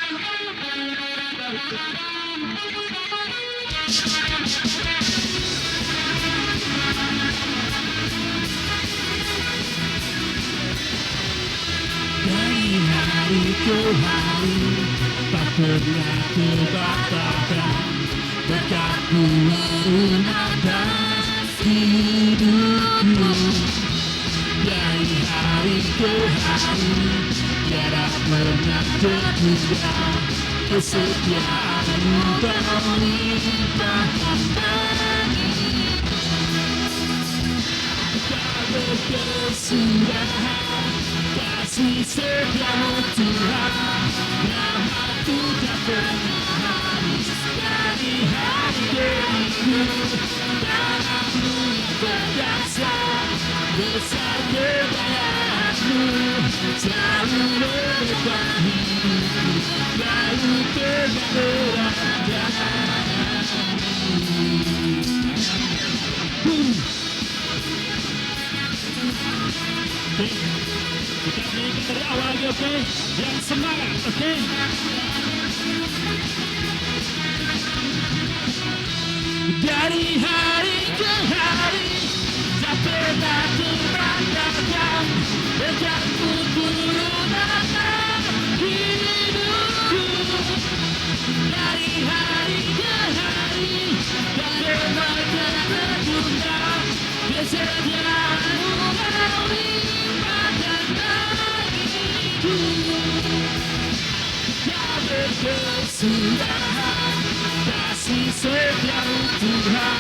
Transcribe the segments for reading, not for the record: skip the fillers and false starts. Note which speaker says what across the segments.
Speaker 1: Dari hari ke hari tak pernah terbatalkan berkatmu atas hidupku. Dari hari ke hari tiada pernah terduga kesetiaanmu berlimpah bagiku. Tak berkesudahan kasih setiamu Tuhan, rahmat-Mu tak pernah habis dari hari diriku. Tangan-Mu yang berdasar besar kebaikan-Mu selalu menekan hidupku, selalu Kita nyanyikan dari awal lagi, oke? Yang semangat, oke? Dari hari ke hari tak pernah terbatalkan berkat-Mu turun atas hidupku. Dari hari ke hari tak pernah tertunda kesetiaan-Mu melimpahkan bagiku. Tak berkesudahan kasih setiamu Tuhan,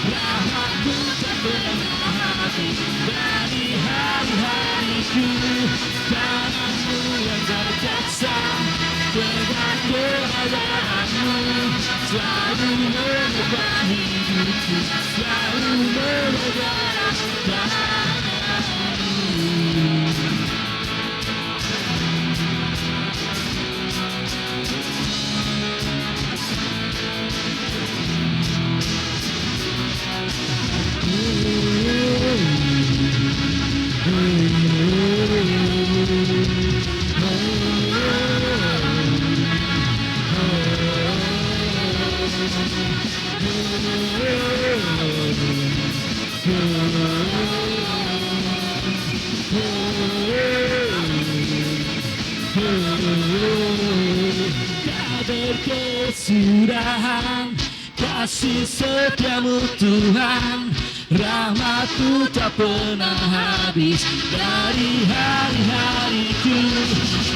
Speaker 1: rahmat-Mu tak pernah habis dari hari-hariku. Tangan-Mu yang berjaksa dengan kemuliaan-Mu selalu menekan hidupku, selalu memegang tangan-Mu. Tak berkesudahan kasih setiamu Tuhan, rahmat-Mu tak pernah habis dari hari-hariku.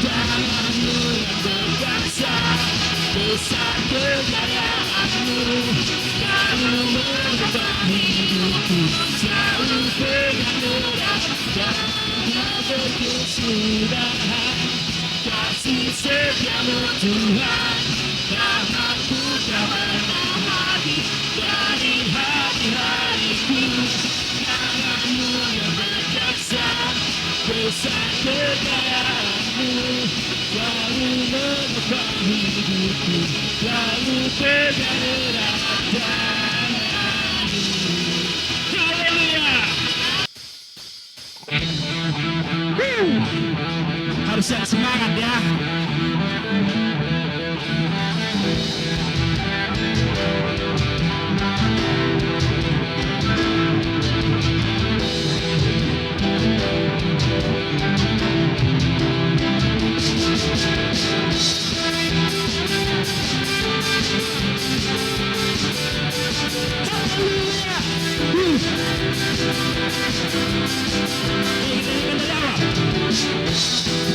Speaker 1: Tangan-Mu yang berkuasa besar kejayaan-Mu selalu menekan hidupku, selalu pegang erat dan tak berkesudahan kasih setiamu Tuhan, rahmat-Mu tak pernah habis dari hari-hariku. Tangan-Mu yang berjaksa besar kejayaan-Mu selalu menekan hidupku, selalu pegang erat tangan-Mu. Haleluya! Harus yang semangat ya.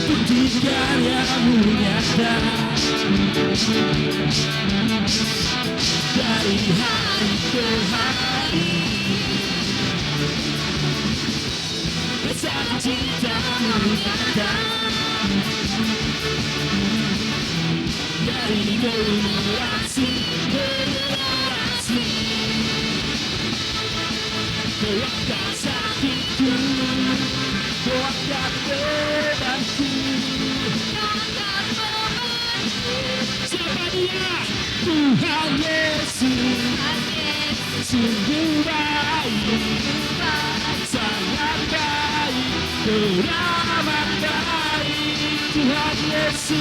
Speaker 1: Buktikan yang-Mu nyata dari hari ke hari, besar cinta-Mu nyata dari generasi ke generasi. Kau angkat sakitku, Kau angkat bebanku, siapa Dia? Tuhan Yesus, sungguh baik, sangat baik, teramat baik. Tuhan Yesus,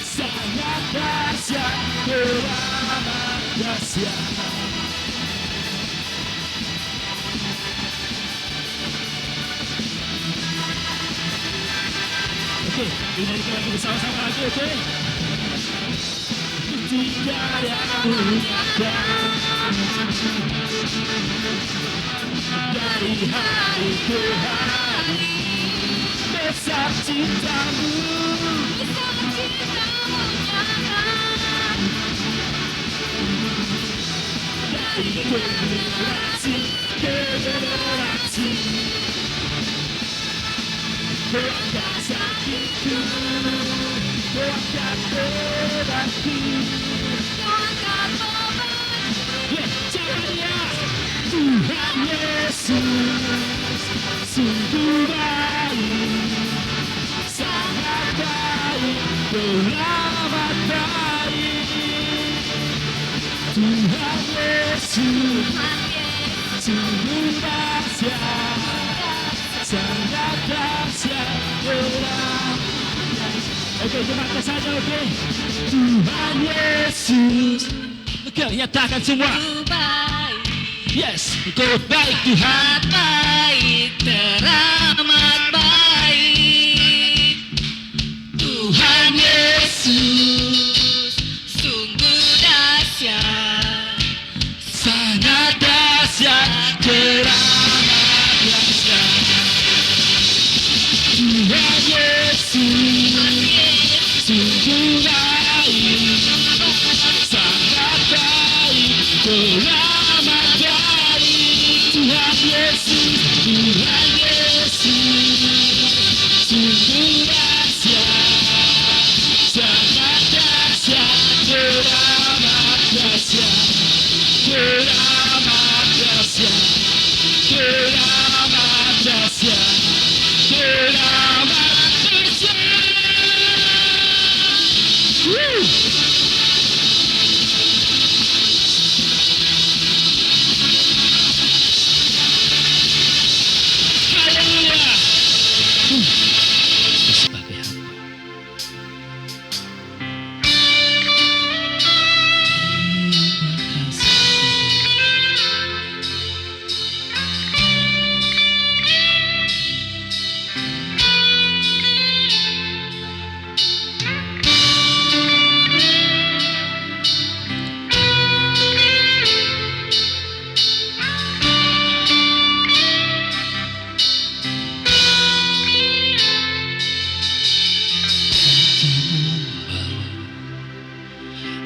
Speaker 1: sangat dahsyat, teramat dahsyat. Oke, dinyanyikan lagi bersama-sama lagi, oke? Tidak yang menyatakan dari hari ke hari, besar cintamu, dari generasi ke generasi. Kau angkat sakitku, kau angkat bebanku, percaya Tuhan Yesus sungguh baik, sangat baik, teramat baik. Tuhan Yesus sungguh dahsyat, sangat dahsyat, teramat. Oke, jemaat saja, oke. Tuhan Yesus, oke, nyatakan semua. Yes, Engkau baik Tuhan,
Speaker 2: baik, teramat baik. Tuhan Yesus sungguh dahsyat,
Speaker 1: sangat dahsyat, teramat dahsyat. Tuhan Yesus sungguh baik, sangat baik, teramat baik. Tuhan Yesus, Tuhan Yesus sungguh dahsyat, sangat dahsyat, teramat dahsyat, teramat dahsyat, teramat dahsyat, teramat dahsyat. Haleluya. Sebagai hamba. Terima kasih.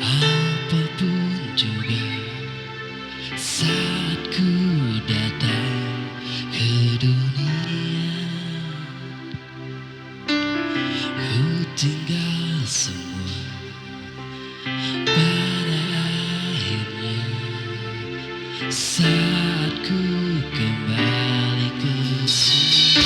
Speaker 1: Apapun juga saat ku datang ke dunia, ku tinggal semua pada akhirnya saat ku kembali ke sini.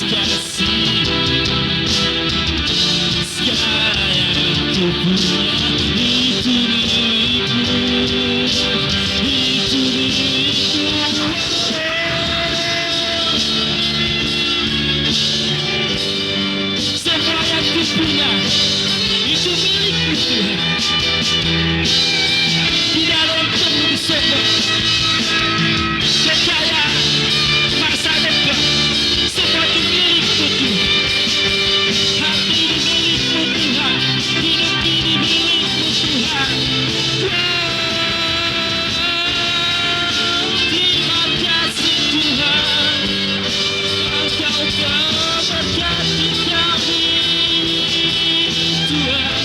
Speaker 1: kasih. Segala yang ku punya itu milikmu, itu milikmu. Semua yang ku punya itu milikmu Tuhan. Tidak ada yang perlu disombong. Kekayaan, masa depan, semua itu milikmu Tuhan. Hati ini milikmu Tuhan, hidup ini milikmu Tuhan. Terima kasih Tuhan, Engkau telah berkati kami Tuhan.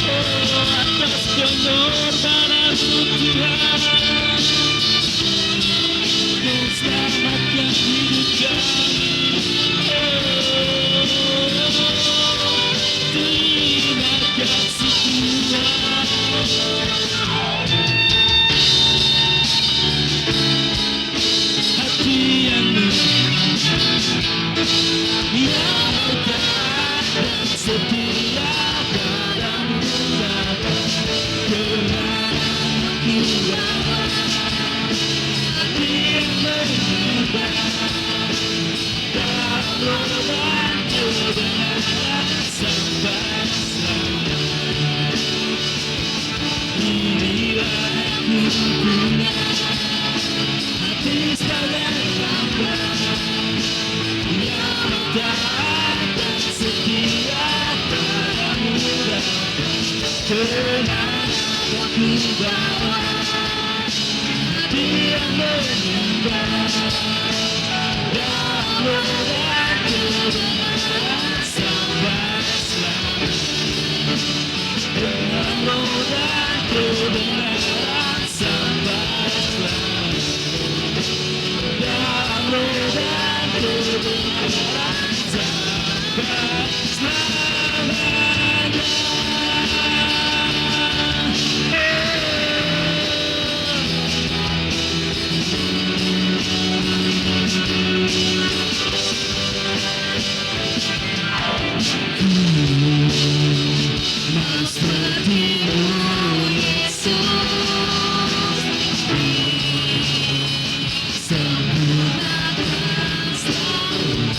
Speaker 1: Oh, atas pengorbananmu Tuhan, Kau selamatkan hidup kami. Terima kasih Tuhan. Hati yang yang bertahan dan setia padamu Bapa, Tuhanku Bapa. Hati yang menyembah dalam roda kebenaran sampai selamat. Inilah aku punya hati sebagai hamba yang taat dan setia padamu Bapa, tenang aku bawa. Hati yang menyembah dalam roda kebenaran sampai selamat. Dalam roda kebenaran sampai selamat. Dalam roda kebenaran sampai selamanya. Mau sepertimu Yesus, sempurnakan selalu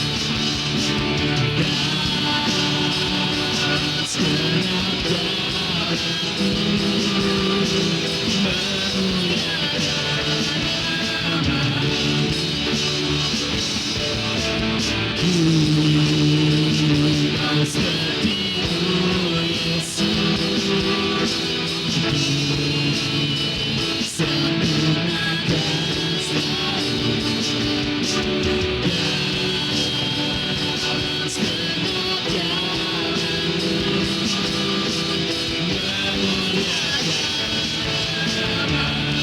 Speaker 1: dan segenap dalamku, memuliakan namamu. Mau sepertimu Yesus, sempurnakan selalu dan segenap dalamku, memuliakan namamu,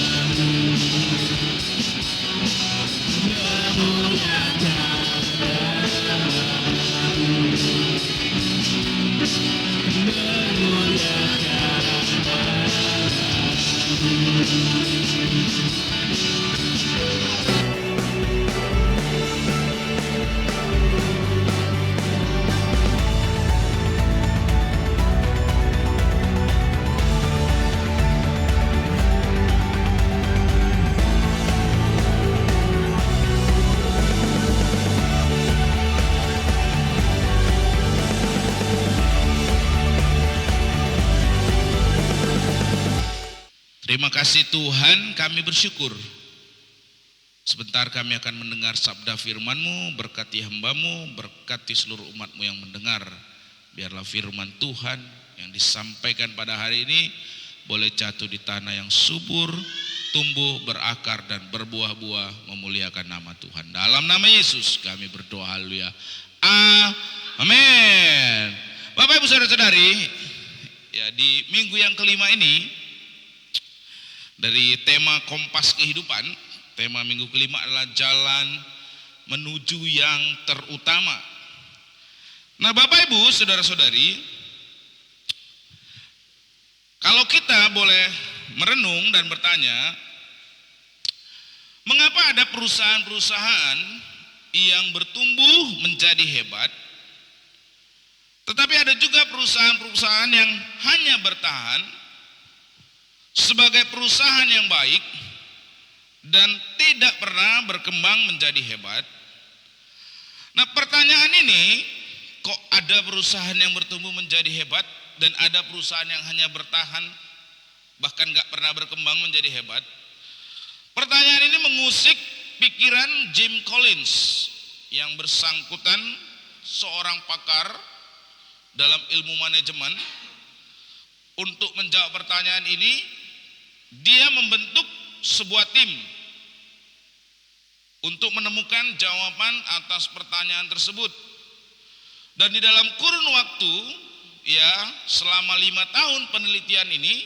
Speaker 3: Terima kasih Tuhan, kami bersyukur. Sebentar kami akan mendengar sabda firman-Mu, berkati hamba-Mu, berkati seluruh umat-Mu yang mendengar. Biarlah firman Tuhan yang disampaikan pada hari ini boleh jatuh di tanah yang subur, tumbuh, berakar dan berbuah-buah memuliakan nama Tuhan. Dalam nama Yesus kami berdoa, haleluya. Amin. Bapak Ibu Saudara-saudari, ya di minggu yang kelima ini dari tema Kompas Kehidupan, tema minggu kelima adalah jalan menuju yang terutama. Nah Bapak Ibu Saudara-saudari, kalau kita boleh merenung dan bertanya, mengapa ada perusahaan-perusahaan yang bertumbuh menjadi hebat, tetapi ada juga perusahaan-perusahaan yang hanya bertahan sebagai perusahaan yang baik dan tidak pernah berkembang menjadi hebat. Nah, pertanyaan ini, kok ada perusahaan yang bertumbuh menjadi hebat dan ada perusahaan yang hanya bertahan bahkan gak pernah berkembang menjadi hebat? Pertanyaan ini mengusik pikiran Jim Collins yang bersangkutan seorang pakar dalam ilmu manajemen. Untuk menjawab pertanyaan ini, dia membentuk sebuah tim untuk menemukan jawaban atas pertanyaan tersebut. Dan di dalam kurun waktu, ya, selama 5 tahun penelitian ini,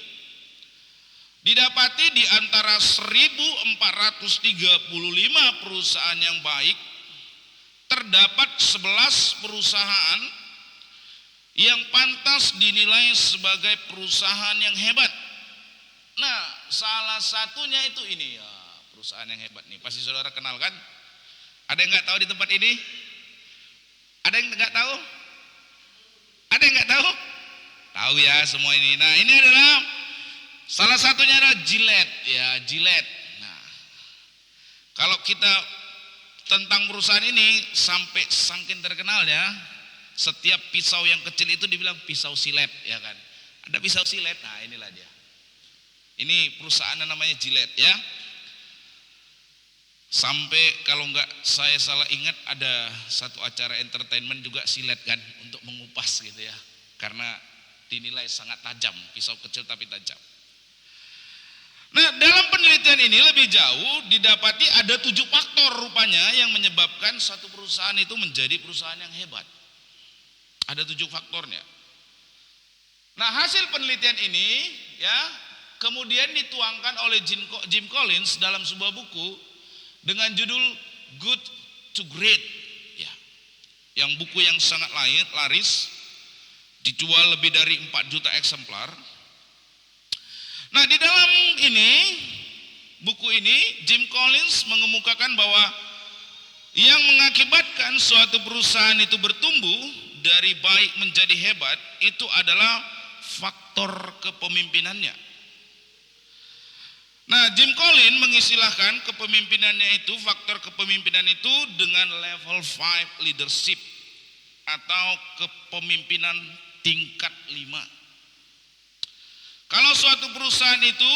Speaker 3: didapati di antara 1435 perusahaan yang baik, terdapat 11 perusahaan yang pantas dinilai sebagai perusahaan yang hebat. Nah, salah satunya itu ini ya, perusahaan yang hebat nih. Pasti saudara kenal kan? Ada yang nggak tahu di tempat ini? Ada yang nggak tahu? Ada yang nggak tahu? Tahu ya semua ini. Nah, ini adalah salah satunya adalah Gillette ya, Gillette. Nah, kalau kita tentang perusahaan ini sampai saking terkenal ya, setiap pisau yang kecil itu dibilang pisau silet ya kan. Ada pisau silet. Nah, inilah dia. Ini perusahaan namanya Gillette ya. Sampai kalau nggak saya salah ingat ada satu acara entertainment juga silet kan, untuk mengupas gitu ya. Karena dinilai sangat tajam, pisau kecil tapi tajam. Nah, dalam penelitian ini lebih jauh didapati ada 7 faktor rupanya yang menyebabkan satu perusahaan itu menjadi perusahaan yang hebat. Ada 7 faktornya. Nah, hasil penelitian ini ya kemudian dituangkan oleh Jim Collins dalam sebuah buku dengan judul Good to Great ya. Yang buku yang sangat laris, dijual lebih dari 4 juta eksemplar. Nah, di dalam buku ini Jim Collins mengemukakan bahwa yang mengakibatkan suatu perusahaan itu bertumbuh dari baik menjadi hebat itu adalah faktor kepemimpinannya. Nah, Jim Collins mengistilahkan kepemimpinannya itu, faktor kepemimpinan itu dengan level 5 leadership atau kepemimpinan tingkat 5. Kalau suatu perusahaan itu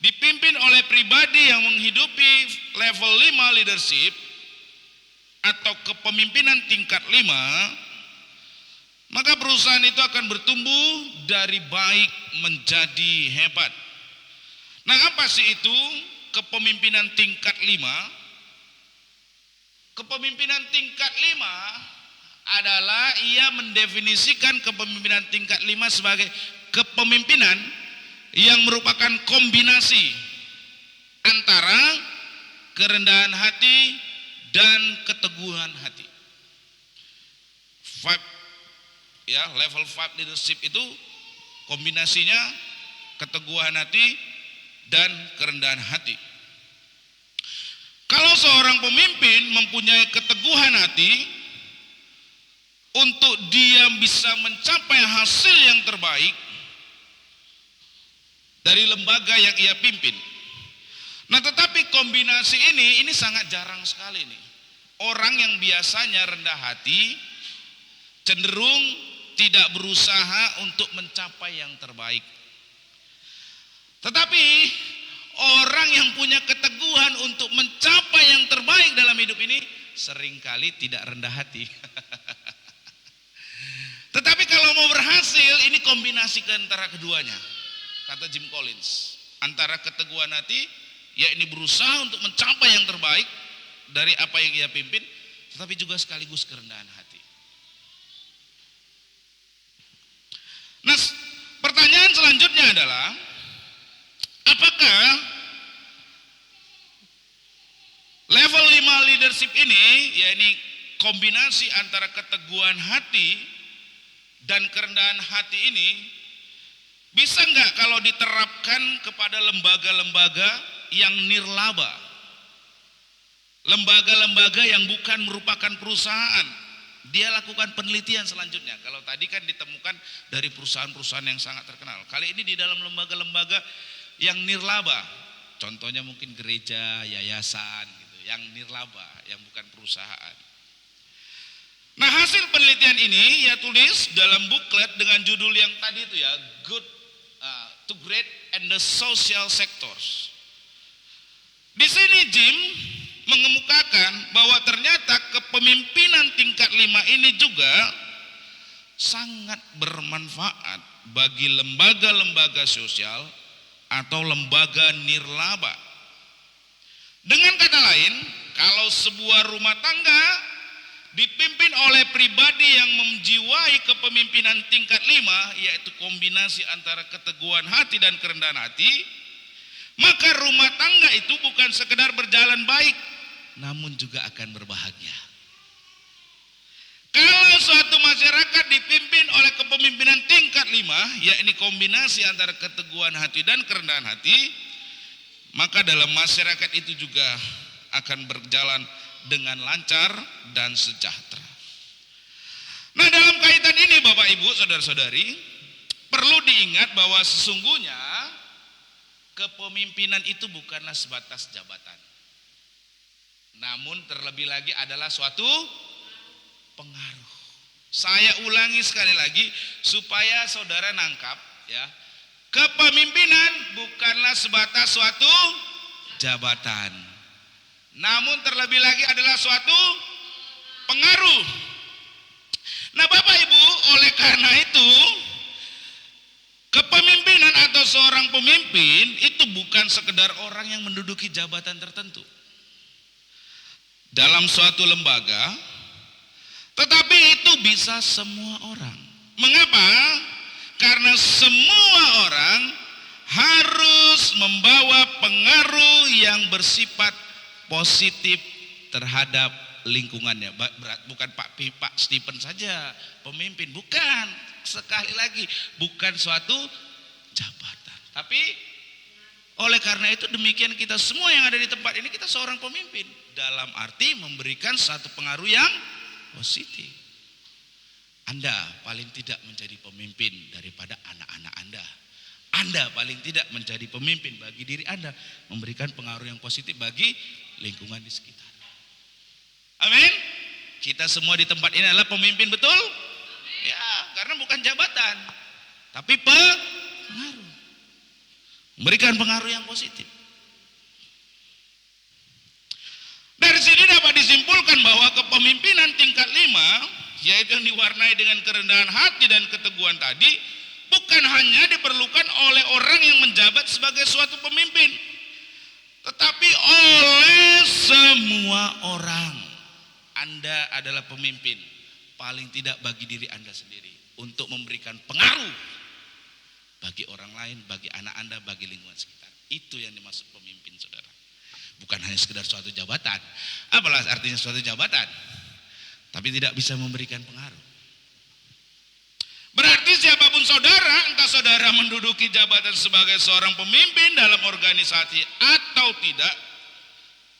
Speaker 3: dipimpin oleh pribadi yang menghidupi level 5 leadership atau kepemimpinan tingkat 5, maka perusahaan itu akan bertumbuh dari baik menjadi hebat. Nah, apa sih itu kepemimpinan tingkat 5? Kepemimpinan tingkat 5 adalah ia mendefinisikan kepemimpinan tingkat 5 sebagai kepemimpinan yang merupakan kombinasi antara kerendahan hati dan keteguhan hati. Level 5 leadership itu kombinasinya keteguhan hati dan kerendahan hati. Kalau seorang pemimpin mempunyai keteguhan hati untuk dia bisa mencapai hasil yang terbaik dari lembaga yang ia pimpin. Nah, tetapi kombinasi ini sangat jarang sekali nih. Orang yang biasanya rendah hati cenderung tidak berusaha untuk mencapai yang terbaik. Tetapi orang yang punya keteguhan untuk mencapai yang terbaik dalam hidup ini seringkali tidak rendah hati. Tetapi kalau mau berhasil, ini kombinasi antara keduanya. Kata Jim Collins, antara keteguhan hati, yakni berusaha untuk mencapai yang terbaik dari apa yang ia pimpin, tetapi juga sekaligus kerendahan hati. Nah, pertanyaan selanjutnya adalah, apakah level 5 leadership ini, yakni kombinasi antara keteguhan hati dan kerendahan hati ini, bisa enggak kalau diterapkan kepada lembaga-lembaga yang nirlaba? lembaga-lembaga yang bukan merupakan perusahaan. Dia lakukan penelitian selanjutnya. Kalau tadi kan ditemukan dari perusahaan-perusahaan yang sangat terkenal. Kali ini di dalam lembaga-lembaga yang nirlaba. Contohnya mungkin gereja, yayasan gitu, yang nirlaba, yang bukan perusahaan. Nah, hasil penelitian ini ia tulis dalam buklet dengan judul yang tadi itu ya, Good to Great and the Social Sectors. Di sini Jim mengemukakan bahwa ternyata kepemimpinan tingkat 5 ini juga sangat bermanfaat bagi lembaga-lembaga sosial atau lembaga nirlaba. Dengan kata lain, kalau sebuah rumah tangga dipimpin oleh pribadi yang menjiwai kepemimpinan tingkat 5, yaitu kombinasi antara keteguhan hati dan kerendahan hati, maka rumah tangga itu bukan sekedar berjalan baik, namun juga akan berbahagia. Kalau suatu masyarakat dipimpin oleh kepemimpinan tingkat 5, yakni kombinasi antara keteguhan hati dan kerendahan hati, maka dalam masyarakat itu juga akan berjalan dengan lancar dan sejahtera. Nah, dalam kaitan ini Bapak Ibu, saudara-saudari, perlu diingat bahwa sesungguhnya kepemimpinan itu bukanlah sebatas jabatan. Namun terlebih lagi adalah suatu pengaruh. Saya ulangi sekali lagi supaya saudara nangkap ya. Kepemimpinan bukanlah sebatas suatu jabatan. Namun terlebih lagi adalah suatu pengaruh. Nah, Bapak Ibu, oleh karena itu kepemimpinan atau seorang pemimpin itu bukan sekedar orang yang menduduki jabatan tertentu dalam suatu lembaga, tetapi itu bisa semua orang. Mengapa? Karena semua orang harus membawa pengaruh yang bersifat positif terhadap lingkungannya. Bukan Pak Stephen saja pemimpin, bukan. Sekali lagi, bukan suatu jabatan. Tapi oleh karena itu demikian kita semua yang ada di tempat ini, kita seorang pemimpin. Dalam arti memberikan satu pengaruh yang positif. Anda paling tidak menjadi pemimpin daripada anak-anak Anda. Anda paling tidak menjadi pemimpin bagi diri Anda, memberikan pengaruh yang positif bagi lingkungan di sekitar. Amin. Kita semua di tempat ini adalah pemimpin, betul? Ya, karena bukan jabatan, tapi pengaruh. Memberikan pengaruh yang positif. Dari sini dapat disimpulkan bahwa kepemimpinan tingkat 5, yaitu yang diwarnai dengan kerendahan hati dan keteguhan tadi, bukan hanya diperlukan oleh orang yang menjabat sebagai suatu pemimpin, tetapi oleh semua orang. Anda adalah pemimpin, paling tidak bagi diri Anda sendiri, untuk memberikan pengaruh bagi orang lain, bagi anak Anda, bagi lingkungan sekitar. Itu yang dimaksud pemimpin, saudara. Bukan hanya sekedar suatu jabatan. Apalah artinya suatu jabatan, tapi tidak bisa memberikan pengaruh. Berarti siapapun saudara, entah saudara menduduki jabatan sebagai seorang pemimpin dalam organisasi atau tidak,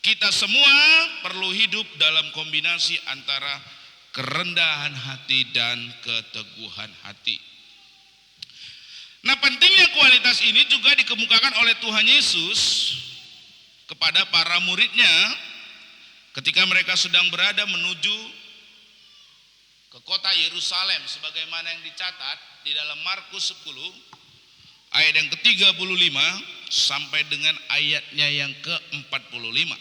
Speaker 3: kita semua perlu hidup dalam kombinasi antara kerendahan hati dan keteguhan hati. Nah, pentingnya kualitas ini juga dikemukakan oleh Tuhan Yesus kepada para muridnya ketika mereka sedang berada menuju ke kota Yerusalem, sebagaimana yang dicatat di dalam Markus 10 ayat yang ke-35 sampai dengan ayatnya yang ke-45.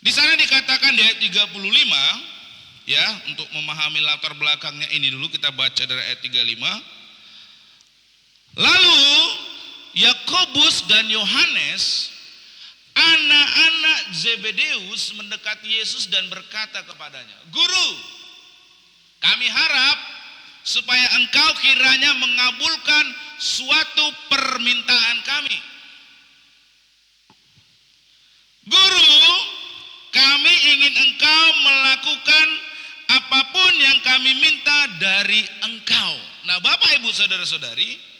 Speaker 3: Di sana dikatakan di ayat 35, ya, untuk memahami latar belakangnya ini dulu kita baca dari ayat 35. Lalu Yakobus dan Yohanes, anak-anak Zebedeus, mendekati Yesus dan berkata kepadanya, "Guru, kami harap supaya engkau kiranya mengabulkan suatu permintaan kami." "Guru, kami ingin engkau melakukan apapun yang kami minta dari engkau." Nah, Bapak Ibu saudara-saudari,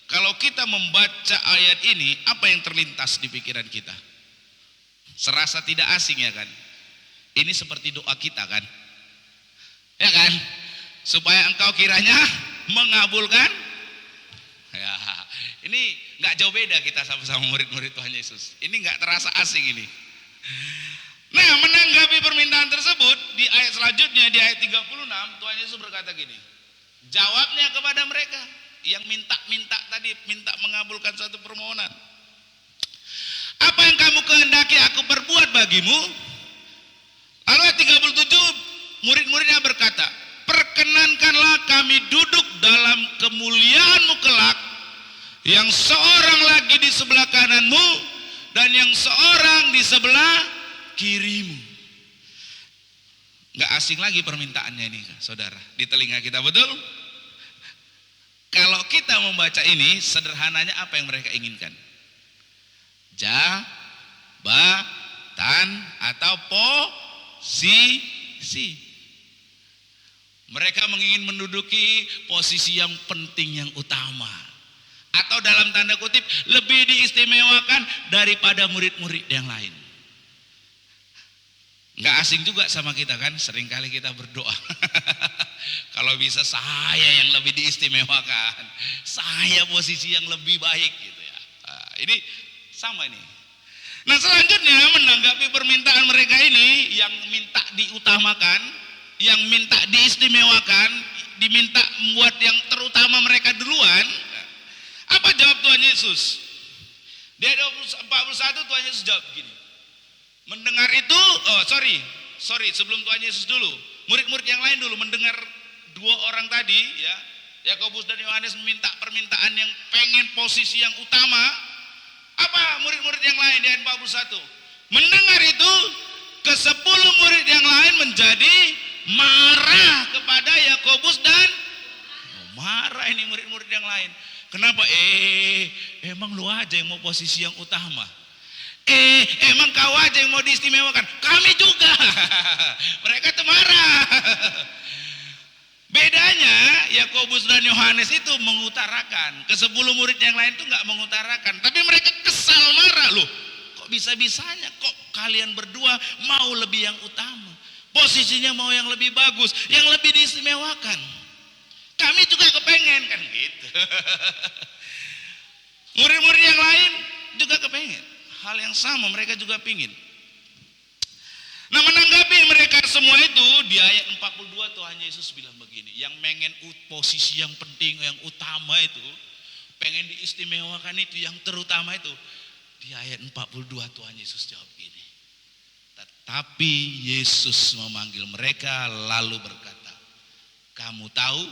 Speaker 3: kalau kita membaca ayat ini, apa yang terlintas di pikiran kita? Serasa tidak asing ya kan? Ini seperti doa kita kan? Ya kan? Supaya engkau kiranya mengabulkan. Ya, ini nggak jauh beda kita sama-sama murid-murid Tuhan Yesus. Ini nggak terasa asing ini. Nah, menanggapi permintaan tersebut di ayat selanjutnya, di ayat 36, Tuhan Yesus berkata gini. Jawabnya kepada mereka yang minta tadi, minta mengabulkan satu permohonan. Apa yang kamu kehendaki aku perbuat bagimu? Lalu ayat 37, murid-muridnya berkata, perkenankanlah kami duduk dalam kemuliaan-Mu kelak, yang seorang lagi di sebelah kananmu dan yang seorang di sebelah kirimu. Gak asing lagi permintaannya ini, saudara, di telinga kita, betul? Kalau kita membaca ini, sederhananya apa yang mereka inginkan? Jabatan atau posisi. Mereka ingin menduduki posisi yang penting, yang utama, atau dalam tanda kutip lebih diistimewakan daripada murid-murid yang lain. Nggak asing juga sama kita kan, seringkali kita berdoa kalau bisa saya yang lebih diistimewakan, saya posisi yang lebih baik gitu ya. Nah, ini sama ini. Nah, selanjutnya menanggapi permintaan mereka ini, yang minta diutamakan, yang minta diistimewakan, diminta membuat yang terutama mereka duluan. Apa jawab Tuhan Yesus? Di ayat 41 Tuhan Yesus jawab begini. Mendengar itu, sebelum Tuhan Yesus dulu, murid-murid yang lain dulu mendengar dua orang tadi ya, Yakobus dan Yohanes meminta permintaan yang pengen posisi yang utama. Apa murid-murid yang lain di ayat 41? Mendengar itu, ke-10 murid yang lain menjadi marah kepada Yakobus dan marah ini murid-murid yang lain. Kenapa? Emang lu aja yang mau posisi yang utama. Emang kau aja yang mau diistimewakan. Kami juga. Mereka tuh marah. Bedanya Yakobus dan Yohanes itu mengutarakan, ke-10 murid yang lain itu nggak mengutarakan, tapi mereka kesal marah loh. Kok bisa-bisanya kok kalian berdua mau lebih yang utama, posisinya mau yang lebih bagus, yang lebih diistimewakan. Kami juga kepengen kan gitu. Murid-murid yang lain juga kepengen hal yang sama, mereka juga pingin. Nah, menanggapi mereka semua itu, di ayat 42 Tuhan Yesus bilang begini, yang pengen posisi yang penting, yang utama itu, pengen diistimewakan itu, yang terutama itu, di ayat 42 Tuhan Yesus jawab gini. Tetapi Yesus memanggil mereka lalu berkata, kamu tahu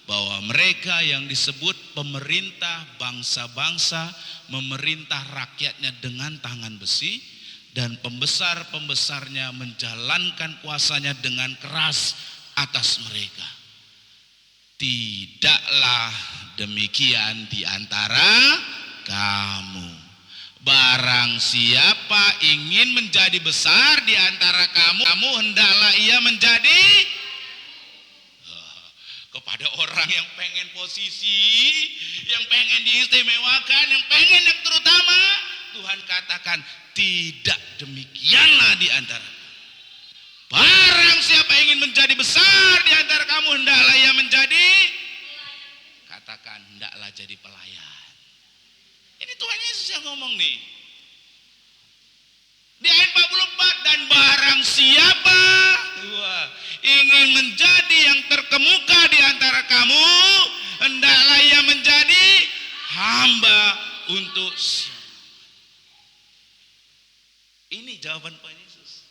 Speaker 3: bahwa mereka yang disebut pemerintah bangsa-bangsa memerintah rakyatnya dengan tangan besi, dan pembesar-pembesarnya menjalankan kuasanya dengan keras atas mereka. Tidaklah demikian di antara kamu. Barang siapa ingin menjadi besar di antara kamu hendaklah ia menjadi kepada orang yang pengen posisi, yang pengen diistimewakan, yang pengen yang terutama. Tuhan katakan, tidak demikianlah di antara kamu. Barang siapa ingin menjadi besar di antara kamu, hendaklah ia menjadi, katakan, hendaklah jadi pelayan. Ini Tuhan Yesus yang ngomong nih. Di ayat 44, dan barang siapa ingin menjadi yang terkemuka di antara kamu, hendaklah ia menjadi hamba untuk siapa. Ini jawaban Tuhan Yesus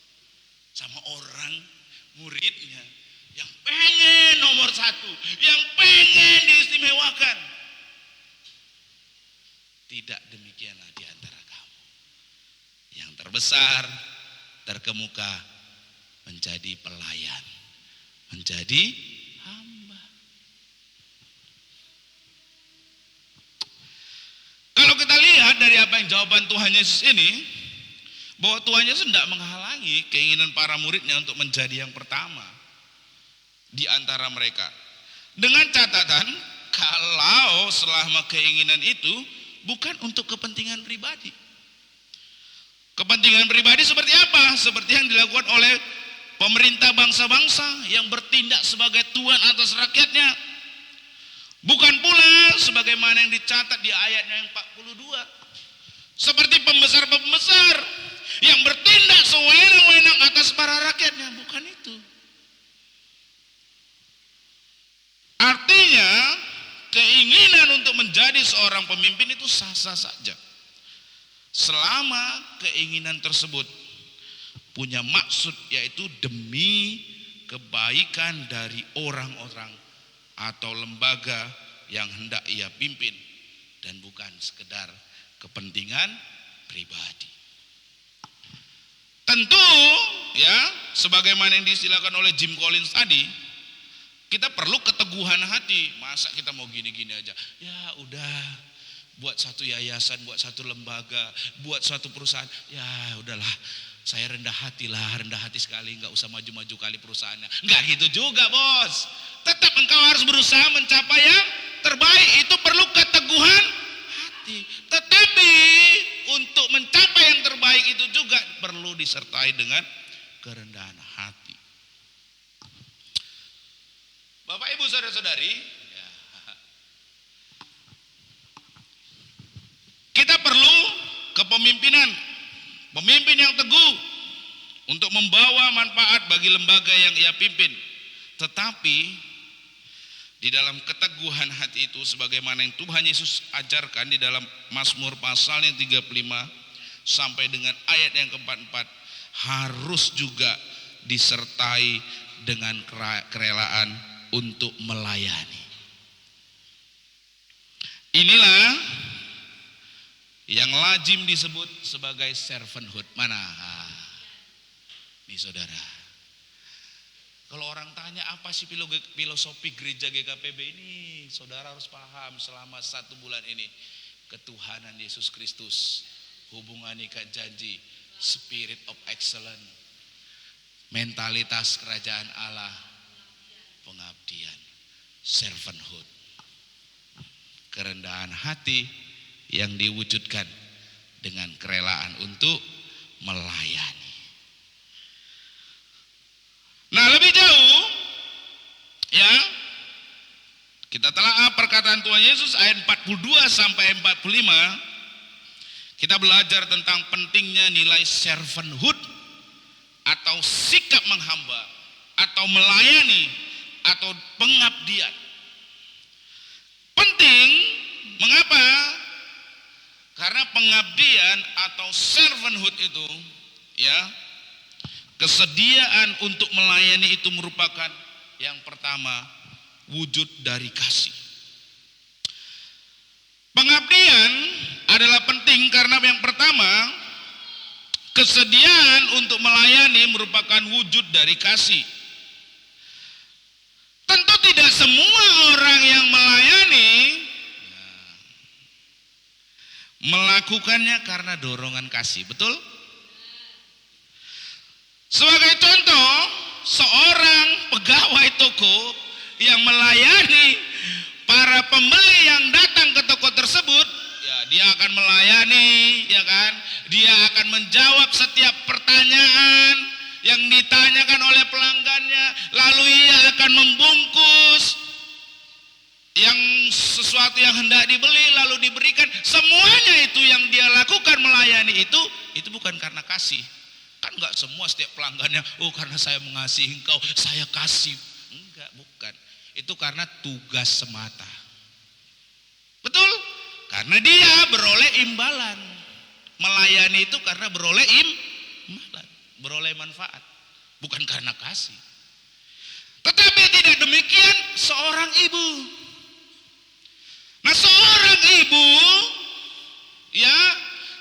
Speaker 3: sama orang muridnya yang pengen nomor satu, yang pengen diistimewakan. Tidak demikianlah di antara kamu. Yang terbesar, terkemuka, menjadi pelayan, menjadi hamba. Kalau kita lihat dari apa yang jawaban Tuhan Yesus ini, bahwa Tuhan Yesus tidak menghalangi keinginan para muridnya untuk menjadi yang pertama di antara mereka. Dengan catatan, kalau selama keinginan itu bukan untuk kepentingan pribadi. Kepentingan pribadi seperti apa? Seperti yang dilakukan oleh pemerintah bangsa-bangsa yang bertindak sebagai tuan atas rakyatnya. Bukan pula sebagaimana yang dicatat di ayatnya yang 42. Seperti pembesar-pembesar yang bertindak sewenang-wenang atas para rakyatnya. Bukan itu. Artinya keinginan untuk menjadi seorang pemimpin itu sah-sah saja, selama keinginan tersebut punya maksud, yaitu demi kebaikan dari orang-orang atau lembaga yang hendak ia pimpin, dan bukan sekedar kepentingan pribadi. Tentu ya, sebagaimana yang disilakan oleh Jim Collins tadi, kita perlu keteguhan hati. Masa kita mau gini-gini aja? Ya udah, buat satu yayasan, buat satu lembaga, buat suatu perusahaan, ya udahlah, saya rendah hati lah, rendah hati sekali, nggak usah maju-maju kali perusahaannya. Nggak gitu juga, bos. Tetap engkau harus berusaha mencapai yang terbaik. Itu perlu keteguhan hati. Tetapi untuk mencapai yang terbaik itu juga perlu disertai dengan kerendahan hati. Bapak, Ibu, saudara-saudari, ya, kita perlu kepemimpinan, pemimpin yang teguh untuk membawa manfaat bagi lembaga yang ia pimpin. Tetapi di dalam keteguhan hati itu, sebagaimana yang Tuhan Yesus ajarkan di dalam Mazmur pasal yang 35 sampai dengan ayat yang ke-44, harus juga disertai dengan kerelaan untuk melayani. Inilah yang lazim disebut sebagai servanthood. Mana? Nih saudara, kalau orang tanya apa sih filosofi gereja GKPB ini, saudara harus paham selama 1 bulan ini. Ketuhanan Yesus Kristus, hubungan ikat janji, spirit of excellence, mentalitas kerajaan Allah, pengabdian, servanthood, kerendahan hati yang diwujudkan dengan kerelaan untuk melayani. Nah, lebih jauh ya, kita telah perkataan Tuhan Yesus ayat 42 sampai 45. Kita belajar tentang pentingnya nilai servanthood atau sikap menghamba atau melayani atau pengabdian. Penting, mengapa? Karena pengabdian atau servanthood itu ya, kesediaan untuk melayani itu merupakan yang pertama, wujud dari kasih. Pengabdian adalah penting karena yang pertama, kesediaan untuk melayani merupakan wujud dari kasih. Tentu tidak semua orang yang melayani melakukannya karena dorongan kasih, betul? Sebagai contoh, seorang pegawai toko yang melayani para pembeli yang datang ke toko tersebut, ya dia akan melayani, ya kan? Dia akan menjawab setiap pertanyaan yang ditanyakan oleh pelanggannya, lalu ia akan membungkus yang sesuatu yang hendak dibeli lalu diberikan. Semuanya itu yang dia lakukan melayani itu bukan karena kasih. Kan enggak semua setiap pelanggannya, oh karena saya mengasihi engkau, saya kasih. Enggak, bukan. Itu karena tugas semata. Betul? Karena dia beroleh imbalan. Melayani itu karena beroleh imbalan, beroleh manfaat, bukan karena kasih. Tetapi tidak demikian seorang ibu. Nah, seorang ibu ya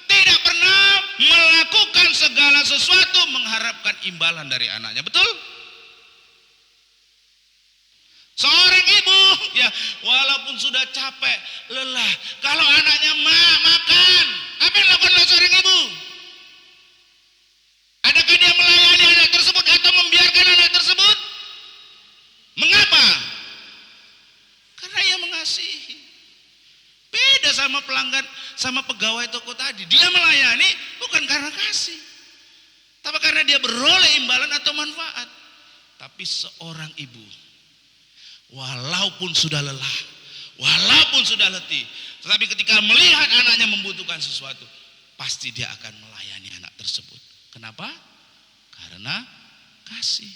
Speaker 3: tidak pernah melakukan segala sesuatu mengharapkan imbalan dari anaknya, betul? Seorang ibu ya walaupun sudah capek, lelah, kalau anaknya makan, apa yang dilakukan oleh seorang ibu? Adakah dia melayani anak tersebut atau membiarkan anak tersebut? Mengapa? Karena ia mengasihi. Beda sama pelanggan, sama pegawai toko tadi. Dia melayani bukan bukan karena kasih, tapi karena dia beroleh imbalan atau manfaat. Tapi seorang ibu, walaupun sudah lelah, walaupun sudah letih, tetapi ketika melihat anaknya membutuhkan sesuatu, pasti dia akan melayani anak tersebut. Kenapa? Karena kasih.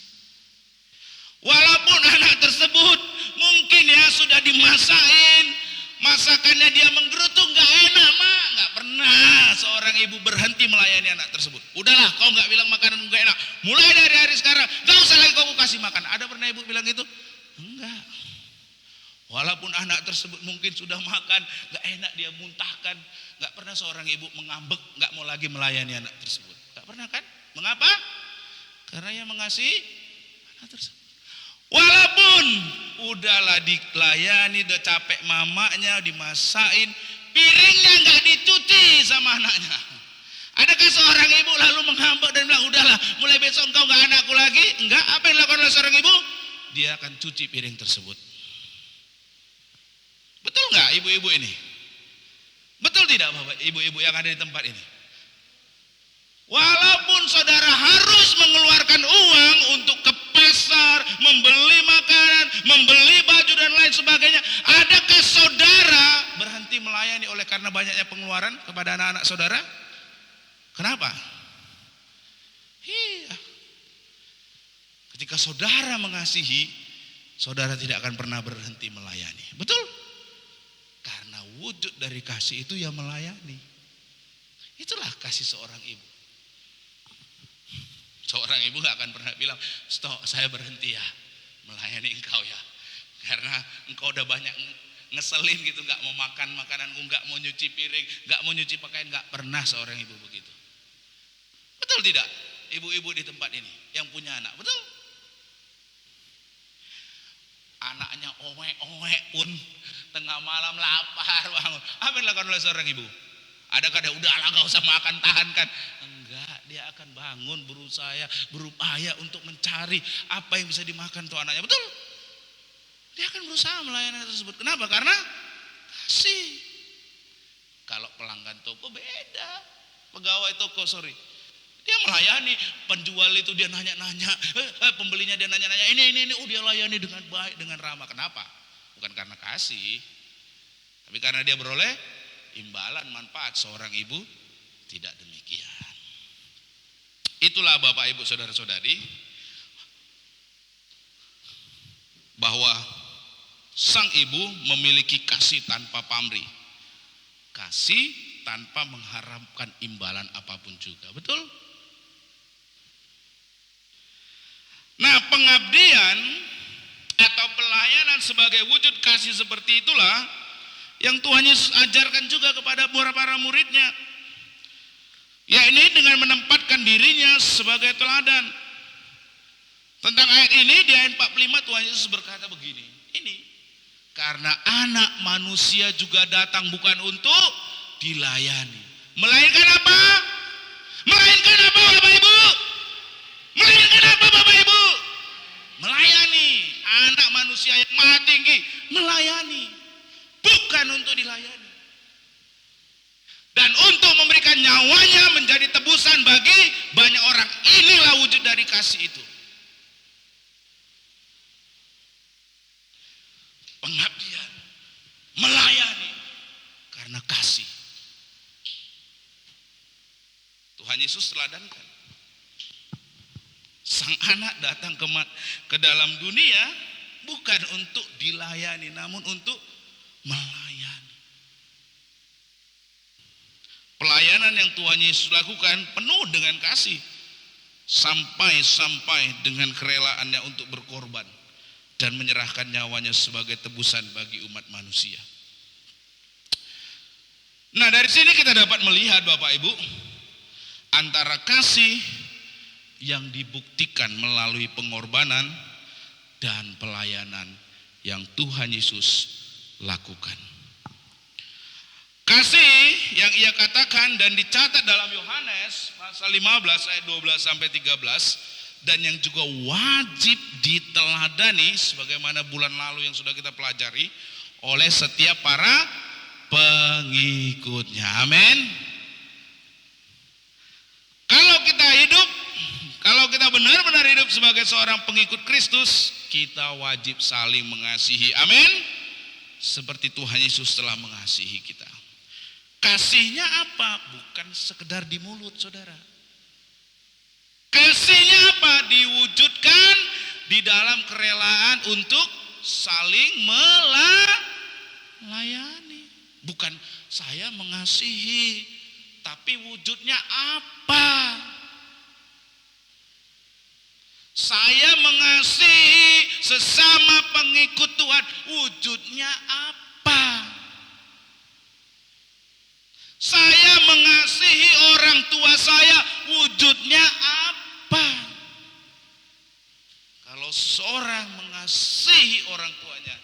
Speaker 3: Walaupun anak tersebut mungkin ya sudah dimasakin, masakannya dia menggerutu, nggak enak mak, nggak pernah seorang ibu berhenti melayani anak tersebut. Udahlah, kau nggak bilang makanan nggak enak, mulai dari hari sekarang nggak usah lagi kau kasih makan. Ada pernah ibu bilang gitu? Enggak. Walaupun anak tersebut mungkin sudah makan, nggak enak dia muntahkan, nggak pernah seorang ibu mengambek, nggak mau lagi melayani anak tersebut. Nggak pernah kan? Mengapa? Karena yang mengasihi anak tersebut. Walaupun udahlah dilayani, udah capek mamanya, dimasain, piringnya nggak dicuci sama anaknya. Adakah seorang ibu lalu menghambak dan bilang, udahlah, mulai besok engkau nggak anakku lagi? Enggak. Apa yang dilakukan oleh seorang ibu? Dia akan cuci piring tersebut. Betul nggak ibu-ibu ini? Betul tidak bapak ibu-ibu yang ada di tempat ini? Walaupun saudara harus mengeluarkan uang untuk ke pasar, membeli makanan, membeli baju dan lain sebagainya, adakah saudara berhenti melayani oleh karena banyaknya pengeluaran kepada anak-anak saudara? Kenapa? Iya. Ketika saudara mengasihi, saudara tidak akan pernah berhenti melayani. Betul? Karena wujud dari kasih itu ya melayani. Itulah kasih seorang ibu. Seorang ibu gak akan pernah bilang, stop, saya berhenti ya melayani engkau ya, karena engkau udah banyak ngeselin gitu, gak mau makan makananku, gak mau nyuci piring, gak mau nyuci pakaian. Gak pernah seorang ibu begitu. Betul tidak ibu-ibu di tempat ini yang punya anak? Betul? Anaknya owek-owek pun tengah malam lapar bangun, apa yang dilakukan oleh seorang ibu? Adakah dia udahlah gak usah makan, tahankan? Enggak, dia akan bangun, berupaya untuk mencari apa yang bisa dimakan tuh anaknya. Betul? Dia akan berusaha melayani anak tersebut. Kenapa? Karena kasih. Kalau pelanggan toko beda, pegawai toko dia melayani, penjual itu dia nanya-nanya, pembelinya dia nanya-nanya, ini, dia layani dengan baik, dengan ramah. Kenapa? Bukan karena kasih, tapi karena dia beroleh imbalan manfaat. Seorang ibu tidak demikian. Itulah Bapak Ibu saudara-saudari, bahwa sang ibu memiliki kasih tanpa pamrih, kasih tanpa mengharapkan imbalan apapun juga. Betul? Nah, pengabdian atau pelayanan sebagai wujud kasih seperti itulah yang Tuhan Yesus ajarkan juga kepada para muridnya, yakni dengan menempatkan dirinya sebagai teladan. Tentang ayat ini di ayat 45 Tuhan Yesus berkata begini, ini karena anak manusia juga datang bukan untuk dilayani, melainkan apa? Melainkan apa Bapak Ibu? Melainkan apa Bapak Ibu? Melayani. Anak manusia yang maha tinggi melayani, bukan untuk dilayani. Dan untuk memberikan nyawanya menjadi tebusan bagi banyak orang. Inilah wujud dari kasih itu. Pengabdian, melayani karena kasih. Tuhan Yesus teladankan. Sang anak datang ke dalam dunia bukan untuk dilayani, namun untuk melayani. Pelayanan yang Tuhan Yesus lakukan penuh dengan kasih, sampai dengan kerelaannya untuk berkorban dan menyerahkan nyawanya sebagai tebusan bagi umat manusia. Nah, dari sini kita dapat melihat Bapak Ibu, antara kasih yang dibuktikan melalui pengorbanan dan pelayanan yang Tuhan Yesus lakukan. Kasih yang ia katakan dan dicatat dalam Yohanes pasal 15 ayat 12 sampai 13, dan yang juga wajib diteladani sebagaimana bulan lalu yang sudah kita pelajari oleh setiap para pengikutnya. Amin. kita hidup, kalau kita benar-benar hidup sebagai seorang pengikut Kristus, kita wajib saling mengasihi. Amin. Seperti Tuhan Yesus telah mengasihi kita. Kasihnya apa? Bukan sekedar di mulut, saudara. Kasihnya apa? Diwujudkan di dalam kerelaan untuk saling melayani. Bukan saya mengasihi, tapi wujudnya apa? Saya mengasihi sesama pengikut Tuhan, wujudnya apa? Saya mengasihi orang tua saya, wujudnya apa? Kalau seorang mengasihi orang tuanya,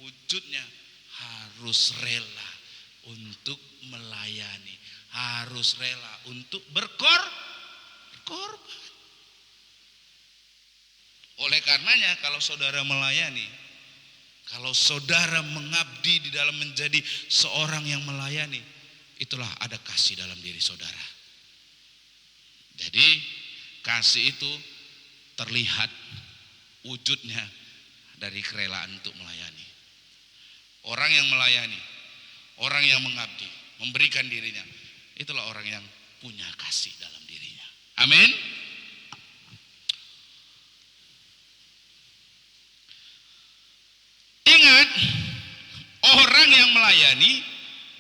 Speaker 3: wujudnya harus rela untuk melayani, harus rela untuk berkorban. Oleh karenanya kalau saudara melayani, kalau saudara mengabdi di dalam menjadi seorang yang melayani, itulah ada kasih dalam diri saudara. Jadi kasih itu terlihat wujudnya dari kerelaan untuk melayani. Orang yang melayani, orang yang mengabdi, memberikan dirinya, itulah orang yang punya kasih dalam dirinya. Amin. Ingat, orang yang melayani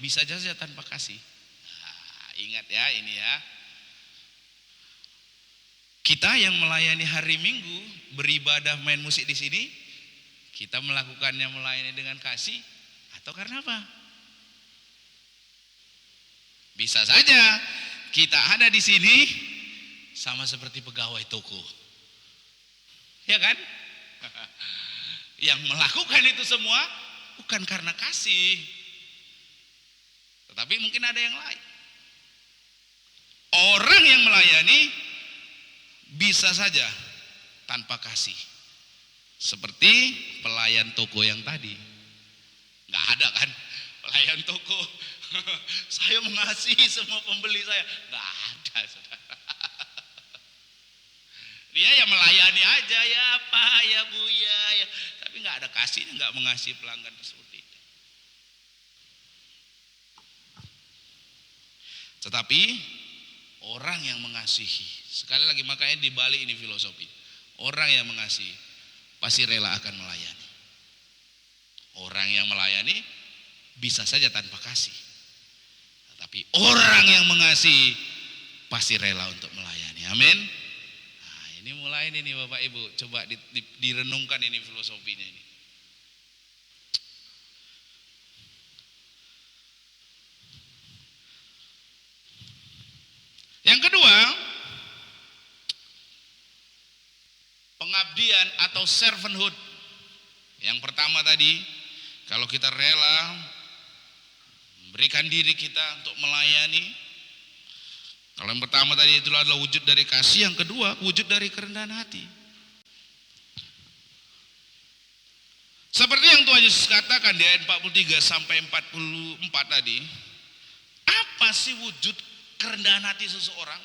Speaker 3: bisa saja tanpa kasih. Nah, ingat ya ini ya. Kita yang melayani hari Minggu, beribadah main musik di sini, kita melakukannya melayani dengan kasih atau karena apa? Bisa saja kita ada di sini sama seperti pegawai toko. Ya kan? Yang melakukan itu semua bukan karena kasih, tetapi mungkin ada yang lain. Orang yang melayani bisa saja tanpa kasih, seperti pelayan toko yang tadi. Nggak ada kan pelayan toko saya mengasihi semua pembeli saya, nggak ada, saudara. Dia ya melayani aja, ya Pak, ya Bu, ya. Tapi nggak ada kasihnya, nggak mengasihi pelanggan seperti itu. Tetapi orang yang mengasihi, sekali lagi makanya di balik ini filosofi, orang yang mengasihi pasti rela akan melayani. Orang yang melayani bisa saja tanpa kasih, tetapi orang yang mengasihi pasti rela untuk melayani. Amin. Nah, ini mulai ini Bapak Ibu, coba direnungkan ini filosofinya ini. Yang kedua, pengabdian atau servanthood. Yang pertama tadi, kalau kita rela memberikan diri kita untuk melayani. Kalau yang pertama tadi itu adalah wujud dari kasih, yang kedua wujud dari kerendahan hati. Seperti yang Tuhan Yesus katakan di ayat 43 sampai 44 tadi, apa sih wujud kerendahan hati seseorang?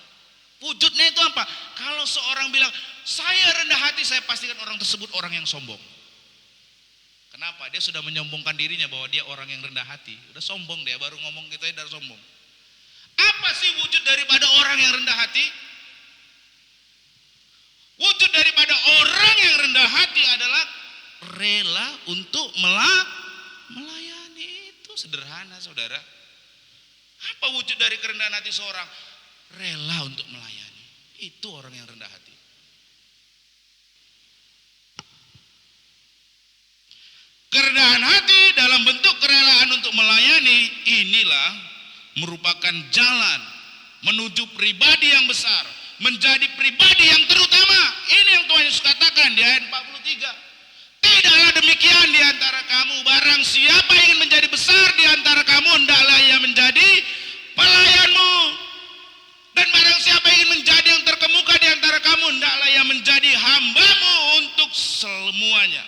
Speaker 3: Wujudnya itu apa? Kalau seorang bilang, saya rendah hati, saya pastikan orang tersebut orang yang sombong. Kenapa? Dia sudah menyombongkan dirinya bahwa dia orang yang rendah hati. Udah sombong dia, baru ngomong gitu aja udah sombong. Apa sih wujud daripada orang yang rendah hati? Wujud daripada orang yang rendah hati adalah rela untuk melayani. Itu sederhana, saudara. Apa wujud dari kerendahan hati seorang? Rela untuk melayani. Itu orang yang rendah hati. Kerendahan hati dalam bentuk kerelaan untuk melayani, inilah merupakan jalan menuju pribadi yang besar, menjadi pribadi yang terutama. Ini yang Tuhan Yesus katakan di ayat 43. Tidaklah demikian di antara kamu, barang siapa ingin menjadi besar di antara kamu, hendaklah ia menjadi pelayanmu. Dan barang siapa ingin menjadi yang terkemuka di antara kamu, hendaklah ia menjadi hambamu untuk semuanya.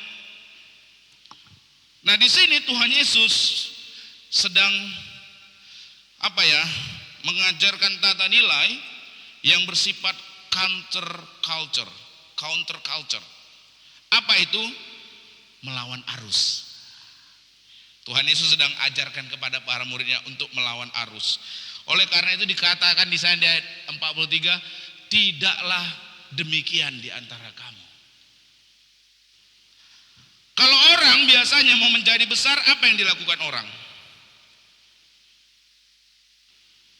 Speaker 3: Nah, di sini Tuhan Yesus sedang mengajarkan tata nilai yang bersifat counter culture. Apa itu? Melawan arus. Tuhan Yesus sedang ajarkan kepada para muridnya untuk melawan arus. Oleh karena itu dikatakan di sana di ayat 43, tidaklah demikian di antara kamu. Kalau orang biasanya mau menjadi besar, apa yang dilakukan orang?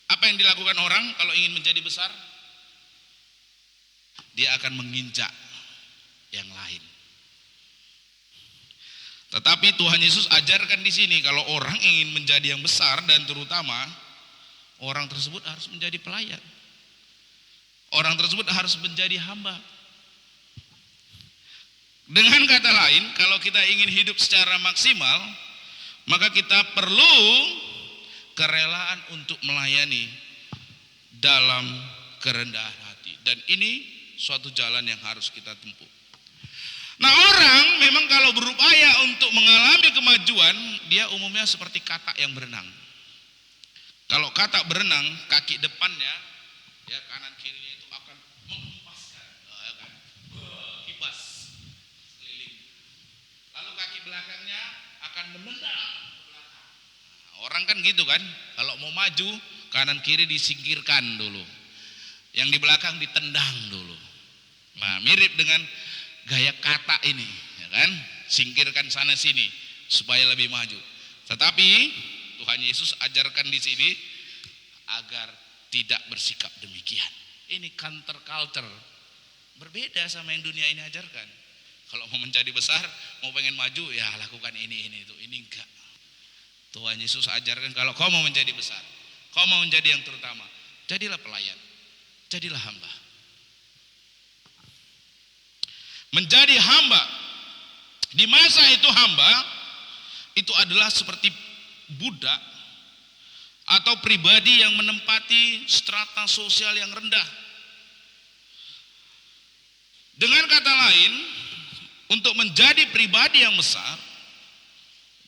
Speaker 3: Apa yang dilakukan orang kalau ingin menjadi besar? Dia akan menginjak yang lain. Tetapi Tuhan Yesus ajarkan di sini kalau orang ingin menjadi yang besar dan terutama orang tersebut harus menjadi pelayan. Orang tersebut harus menjadi hamba. Dengan kata lain, kalau kita ingin hidup secara maksimal, maka kita perlu kerelaan untuk melayani dalam kerendahan hati. Dan ini suatu jalan yang harus kita tempuh. Nah, orang memang kalau berupaya untuk mengalami kemajuan, dia umumnya seperti katak yang berenang. Kalau katak berenang, kaki depannya, ya kanan kirinya itu akan menghempaskan, ya kan? Kibas keliling. Lalu kaki belakangnya akan menendang ke belakang. Nah, orang kan gitu kan, kalau mau maju kanan kiri disingkirkan dulu, yang di belakang ditendang dulu. Nah, mirip dengan gaya katak ini, ya kan? Singkirkan sana sini supaya lebih maju. Tetapi Tuhan Yesus ajarkan di sini agar tidak bersikap demikian. Ini counter culture, berbeda sama yang dunia ini ajarkan. Kalau mau menjadi besar, mau pengen maju, ya lakukan ini itu. Ini enggak. Tuhan Yesus ajarkan kalau kau mau menjadi besar, kau mau menjadi yang terutama, jadilah pelayan, jadilah hamba. Menjadi hamba di masa itu, hamba itu adalah seperti budak atau pribadi yang menempati strata sosial yang rendah. Dengan kata lain, untuk menjadi pribadi yang besar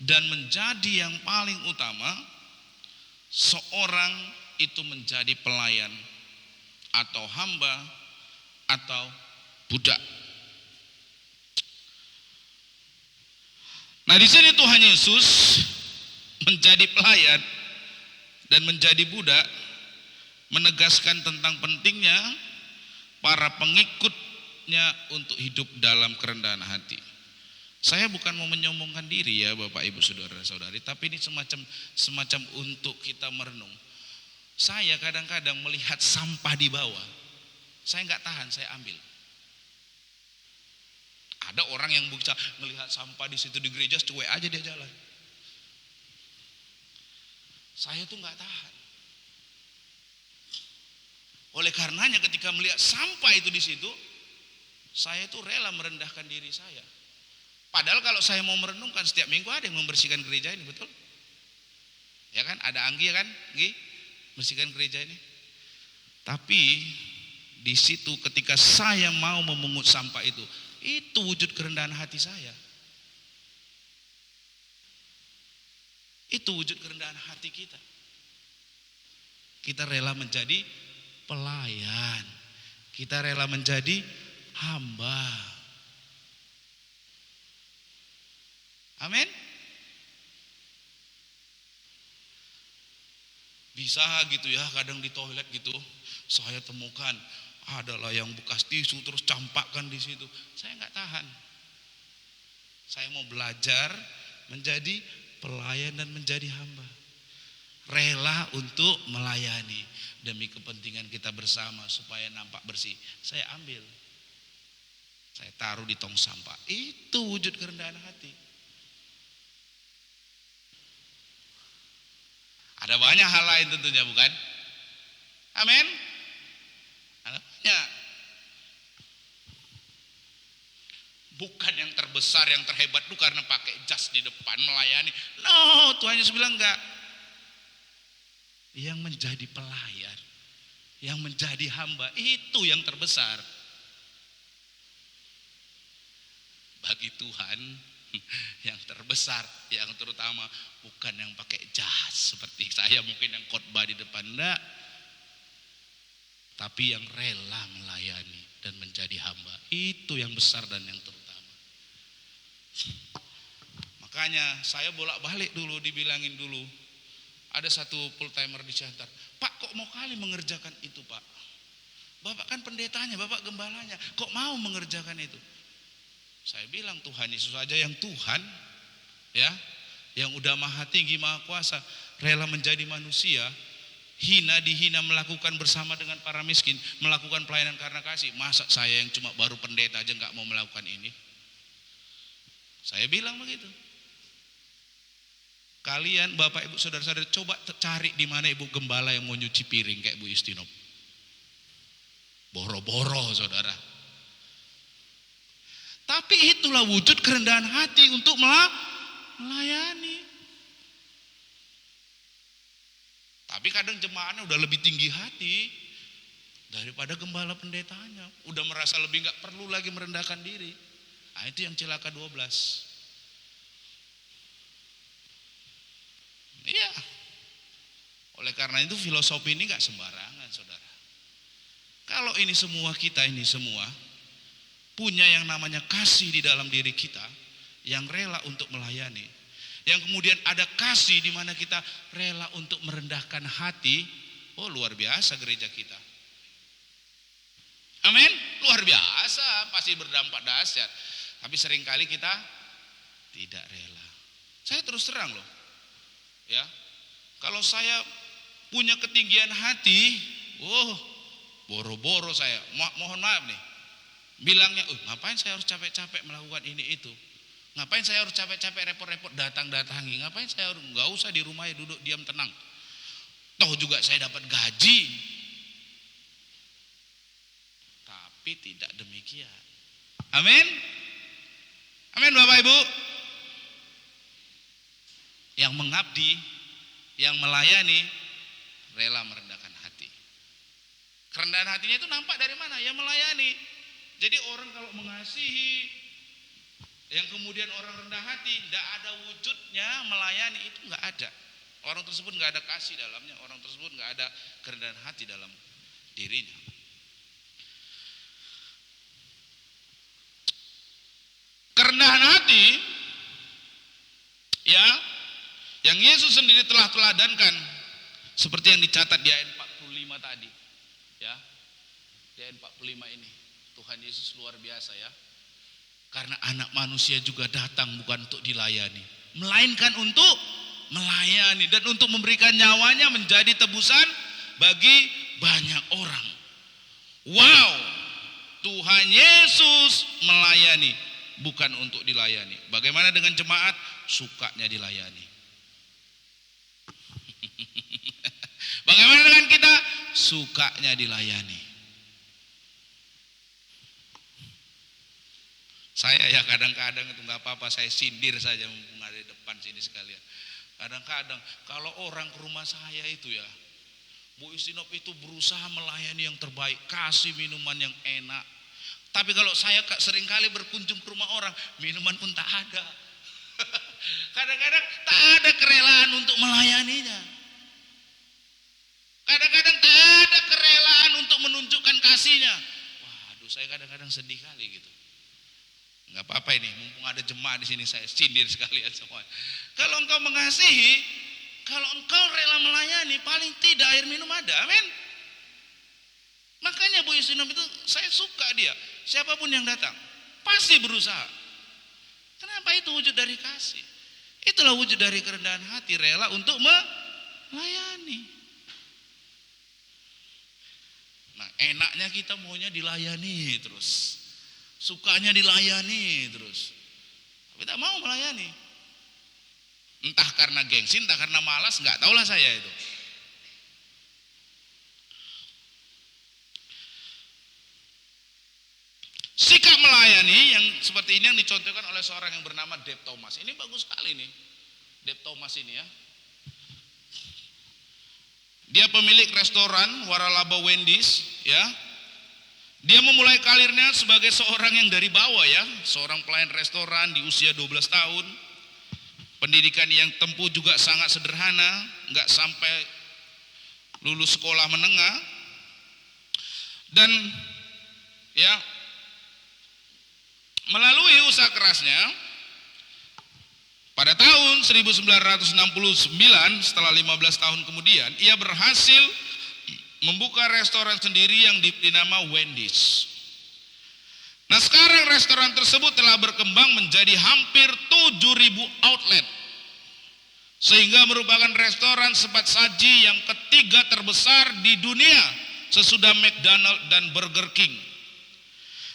Speaker 3: dan menjadi yang paling utama, seorang itu menjadi pelayan atau hamba atau budak. Nah, di sini Tuhan Yesus menjadi pelayan dan menjadi budak menegaskan tentang pentingnya para pengikutnya untuk hidup dalam kerendahan hati. Saya bukan mau menyombongkan diri ya Bapak Ibu Saudara-saudari, tapi ini semacam untuk kita merenung. Saya kadang-kadang melihat sampah di bawah, saya nggak tahan, saya ambil. Ada orang yang bisa melihat sampah di situ di gereja, cuek aja dia jalan. Saya tuh nggak tahan. Oleh karenanya ketika melihat sampah itu di situ, saya tuh rela merendahkan diri saya. Padahal kalau saya mau merenungkan, setiap minggu ada yang membersihkan gereja ini, betul? Ya kan, ada Anggi ya kan, Anggi bersihkan gereja ini. Tapi di situ ketika saya mau memungut sampah itu wujud kerendahan hati saya. Itu wujud kerendahan hati kita. Kita rela menjadi pelayan. Kita rela menjadi hamba. Amin. Bisa gitu ya, kadang di toilet gitu saya temukan adalah yang bekas tisu terus campakkan di situ. Saya nggak tahan. Saya mau belajar menjadi pelayan dan menjadi hamba. Rela untuk melayani demi kepentingan kita bersama supaya nampak bersih. Saya ambil. Saya taruh di tong sampah. Itu wujud kerendahan hati. Ada banyak hal lain tentunya, bukan? Amin. Ya. Bukan yang terbesar, yang terhebat itu karena pakai jas di depan melayani. No, Tuhan Yesus bilang enggak. Yang menjadi pelayan, yang menjadi hamba, itu yang terbesar. Bagi Tuhan, yang terbesar, yang terutama bukan yang pakai jas seperti saya mungkin yang khotbah di depan, enggak. tapi yang rela melayani dan menjadi hamba. Itu yang besar dan yang terutama. Makanya saya bolak-balik dulu, dibilangin dulu. Ada satu full timer di Ciantar, Pak kok mau kali mengerjakan itu Pak? Bapak kan pendetanya, Bapak gembalanya, kok mau mengerjakan itu? Saya bilang Tuhan Yesus saja yang Tuhan, ya, yang udah maha tinggi, maha kuasa, rela menjadi manusia, hina dihina, melakukan bersama dengan para miskin, melakukan pelayanan karena kasih. Masa saya yang cuma baru pendeta aja nggak mau melakukan ini? Saya bilang begitu. Kalian Bapak Ibu saudara-saudara coba cari di mana Ibu gembala yang mau nyuci piring kayak Bu Istinop. Boro-boro saudara. Tapi itulah wujud kerendahan hati untuk melayani. Tapi kadang jemaahnya udah lebih tinggi hati daripada gembala pendetanya. Udah merasa lebih gak perlu lagi merendahkan diri. Nah itu yang celaka 12. Iya. Oleh karena itu filosofi ini gak sembarangan saudara. Kalau ini semua kita ini semua punya yang namanya kasih di dalam diri kita, yang rela untuk melayani, yang kemudian ada kasih di mana kita rela untuk merendahkan hati, oh luar biasa gereja kita. Amin, luar biasa, pasti berdampak dahsyat. Tapi seringkali kita tidak rela. Saya terus terang loh, ya, kalau saya punya ketinggian hati, boro-boro saya, mohon maaf nih, bilangnya, ngapain saya harus capek-capek melakukan ini itu? Ngapain saya harus capek-capek repot-repot datang-datangi? Ngapain saya harus, nggak usah di rumah duduk diam tenang. Toh juga saya dapat gaji. Tapi tidak demikian. Amin. Amin Bapak Ibu. Yang mengabdi, yang melayani, rela merendahkan hati. Kerendahan hatinya itu nampak dari mana? Ya melayani. Jadi orang kalau mengasihi, yang kemudian orang rendah hati, tidak ada wujudnya melayani, itu nggak ada. Orang tersebut nggak ada kasih dalamnya, orang tersebut nggak ada kerendahan hati dalam dirinya. Kerendahan hati, ya, yang Yesus sendiri telah teladankan, seperti yang dicatat di ayat 45 tadi, ya, di ayat 45 ini. Tuhan Yesus luar biasa ya. Karena anak manusia juga datang bukan untuk dilayani, melainkan untuk melayani dan untuk memberikan nyawanya menjadi tebusan bagi banyak orang. Wow, Tuhan Yesus melayani bukan untuk dilayani. Bagaimana dengan jemaat? Sukanya dilayani. Bagaimana dengan kita? Sukanya dilayani. Saya ya kadang-kadang itu nggak apa-apa, saya sindir saja mumpung ada di depan sini sekalian. Kadang-kadang kalau orang ke rumah saya itu ya, Bu Istinop itu berusaha melayani yang terbaik, kasih minuman yang enak. Tapi kalau saya seringkali berkunjung ke rumah orang, minuman pun tak ada. Kadang-kadang tak ada kerelaan untuk melayaninya. Kadang-kadang tak ada kerelaan untuk menunjukkan kasihnya. Waduh, saya kadang-kadang sedih kali gitu. Enggak apa-apa ini, mumpung ada jemaah di sini saya sindir sekalian semua. Kalau engkau mengasihi, kalau engkau rela melayani, paling tidak air minum ada. Amin. Makanya Bu Istinop itu saya suka dia. Siapapun yang datang pasti berusaha. Kenapa? Itu wujud dari kasih. Itulah wujud dari kerendahan hati, rela untuk melayani. Nah, enaknya kita maunya dilayani terus. Sukanya dilayani terus, tapi tak mau melayani. Entah karena gengsi, entah karena malas, nggak tahulah saya itu. Sikap melayani yang seperti ini yang dicontohkan oleh seorang yang bernama Deb Thomas. Ini bagus sekali nih, Deb Thomas ini ya. Dia pemilik restoran waralaba Wendy's, ya. Dia memulai karirnya sebagai seorang yang dari bawah ya, seorang pelayan restoran di usia 12 tahun. Pendidikan yang tempuh juga sangat sederhana, nggak sampai lulus sekolah menengah. Dan ya, melalui usaha kerasnya pada tahun 1969, setelah 15 tahun kemudian, ia berhasil membuka restoran sendiri yang diberi nama Wendy's. Nah, sekarang restoran tersebut telah berkembang menjadi hampir 7.000 outlet, sehingga merupakan restoran cepat saji yang ketiga terbesar di dunia sesudah McDonald dan Burger King.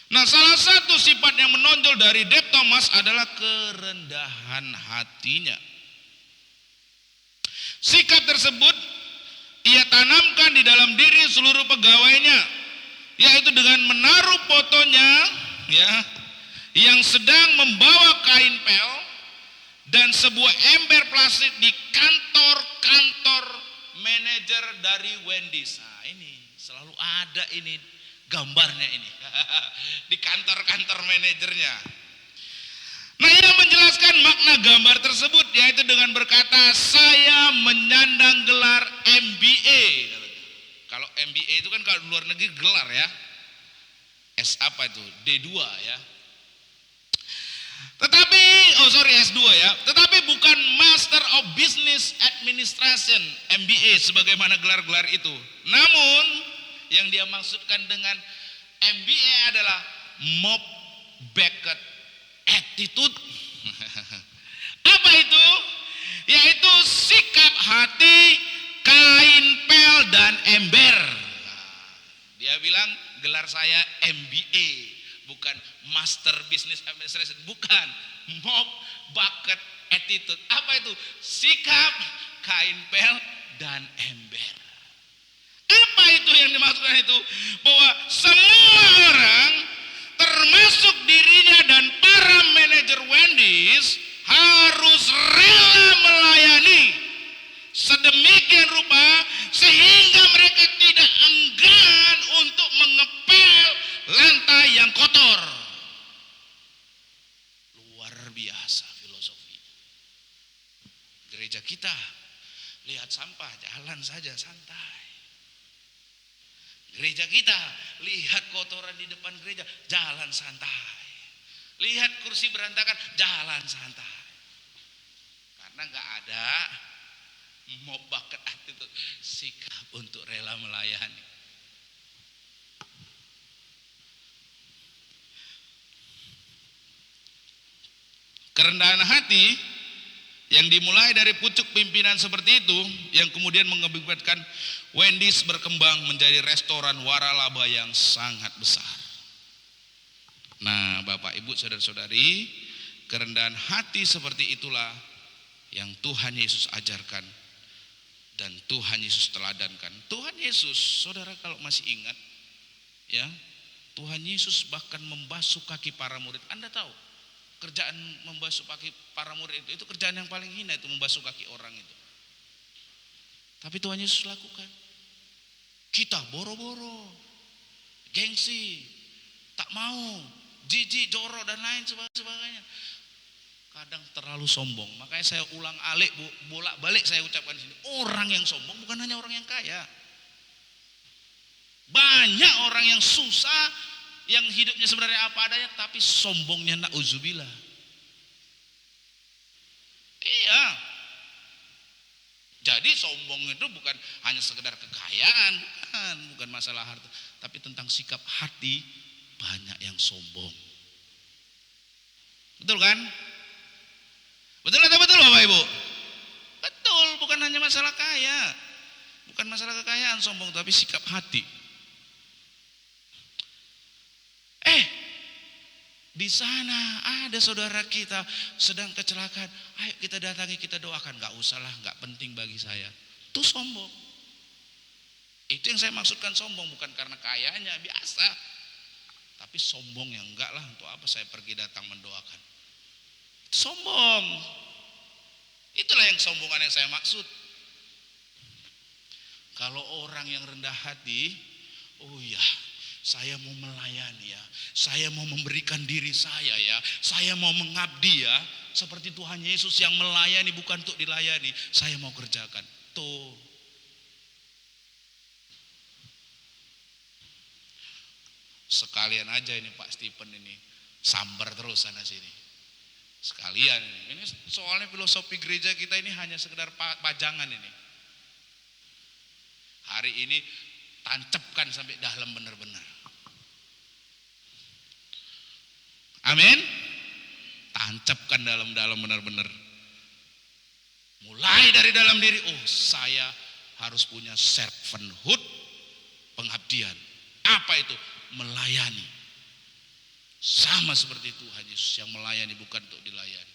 Speaker 3: Nah, salah satu sifat yang menonjol dari Dave Thomas adalah kerendahan hatinya. Sikap tersebut ia tanamkan di dalam diri seluruh pegawainya, yaitu dengan menaruh fotonya ya yang sedang membawa kain pel dan sebuah ember plastik di kantor manajer dari Wendy's. Nah, ini selalu ada ini gambarnya ini di kantor manajernya. Nah, ia menjelaskan makna gambar tersebut, yaitu dengan berkata, saya menyandang gelar MBA. Kalau MBA itu kan kalau di luar negeri gelar ya, S apa itu? D2 ya. Tetapi, S2 ya. Tetapi bukan Master of Business Administration, MBA, sebagaimana gelar-gelar itu. Namun, yang dia maksudkan dengan MBA adalah Mob Bucket Attitude. Apa itu? Yaitu sikap hati, kain pel dan ember. Dia bilang gelar saya MBA, bukan Master Business Administration, bukan Mob Bucket Attitude. Apa itu? Sikap, kain pel dan ember. Apa itu yang dimaksudkan itu? Bahwa semua orang, termasuk dirinya dan para manajer Wendy's, harus rela melayani sedemikian rupa sehingga mereka tidak enggan untuk mengepel lantai yang kotor. Luar biasa filosofi. Gereja kita, lihat sampah, jalan saja santai. Gereja kita, lihat kotoran di depan gereja, jalan santai. Lihat kursi berantakan, jalan santai. Karena gak ada mau bakat attitude, sikap untuk rela melayani. Kerendahan hati yang dimulai dari pucuk pimpinan seperti itu, yang kemudian mengakibatkan Wendy's berkembang menjadi restoran waralaba yang sangat besar. Nah, Bapak, Ibu, saudara-saudari, kerendahan hati seperti itulah yang Tuhan Yesus ajarkan dan Tuhan Yesus teladankan. Tuhan Yesus, saudara kalau masih ingat, ya, Tuhan Yesus bahkan membasuh kaki para murid. Anda tahu, kerjaan membasuh kaki para murid itu kerjaan yang paling hina, itu membasuh kaki orang itu. Tapi Tuhan Yesus lakukan. Kita boro-boro, gengsi, tak mau, jijik, jorok dan lain sebagainya. Kadang terlalu sombong. Makanya saya ulang alik, bolak-balik saya ucapkan di sini. Orang yang sombong bukan hanya orang yang kaya. Banyak orang yang susah, yang hidupnya sebenarnya apa adanya, tapi sombongnya na'udzubillah. Iya. Jadi sombong itu bukan hanya sekedar kekayaan, bukan masalah harta, tapi tentang sikap hati. Banyak yang sombong. Betul kan? Betul atau betul, Bapak Ibu? Betul, bukan hanya masalah kaya, bukan masalah kekayaan sombong, tapi sikap hati. Di sana ada saudara kita sedang kecelakaan, ayo kita datangi, kita doakan. Gak usah lah, gak penting bagi saya. Itu sombong. Itu yang saya maksudkan sombong, bukan karena kayanya biasa, tapi sombong yang enggak lah, untuk apa saya pergi datang mendoakan. Itu sombong. Itulah yang sombongan yang saya maksud. Kalau orang yang rendah hati, oh ya, saya mau melayani ya, saya mau memberikan diri saya mau mengabdi ya, seperti Tuhan Yesus yang melayani bukan untuk dilayani, saya mau kerjakan. Tuh. Sekalian aja ini Pak Stephen ini sambar terus sana sini. Sekalian ini soalnya filosofi gereja kita ini hanya sekedar pajangan ini. Hari ini tancapkan sampai dalam benar-benar. Amin. Tancapkan dalam-dalam benar-benar. Mulai dari dalam diri, oh saya harus punya servanthood, pengabdian. Apa itu? Melayani. Sama seperti Tuhan Yesus yang melayani bukan untuk dilayani.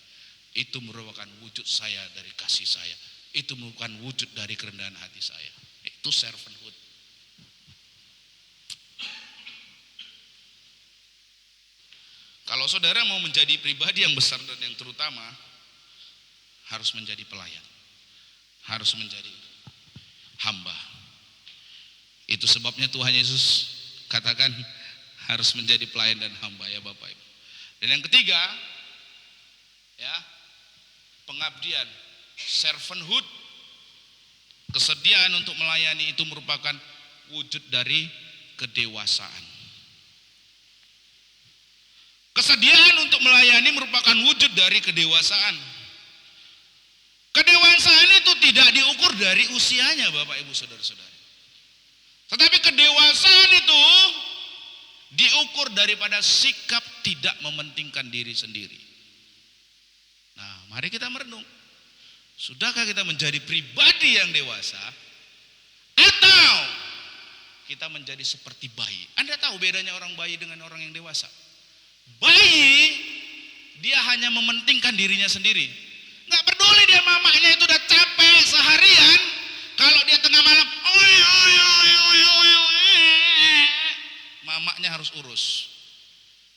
Speaker 3: Itu merupakan wujud saya dari kasih saya. Itu merupakan wujud dari kerendahan hati saya. Itu servanthood. Kalau saudara mau menjadi pribadi yang besar dan yang terutama, harus menjadi pelayan. Harus menjadi hamba. Itu sebabnya Tuhan Yesus katakan harus menjadi pelayan dan hamba ya Bapak Ibu. Dan yang ketiga, ya, pengabdian, servanthood. Kesediaan untuk melayani itu merupakan wujud dari kedewasaan. Kesediaan untuk melayani merupakan wujud dari kedewasaan. Kedewasaan itu tidak diukur dari usianya Bapak Ibu Saudara-saudara. Tetapi kedewasaan itu diukur daripada sikap tidak mementingkan diri sendiri. Nah, mari kita merenung. Sudahkah kita menjadi pribadi yang dewasa? Atau kita menjadi seperti bayi? Anda tahu bedanya orang bayi dengan orang yang dewasa? Bayi, dia hanya mementingkan dirinya sendiri. Nggak peduli dia mamanya itu udah capek seharian. Kalau dia tengah malam, mamanya harus urus.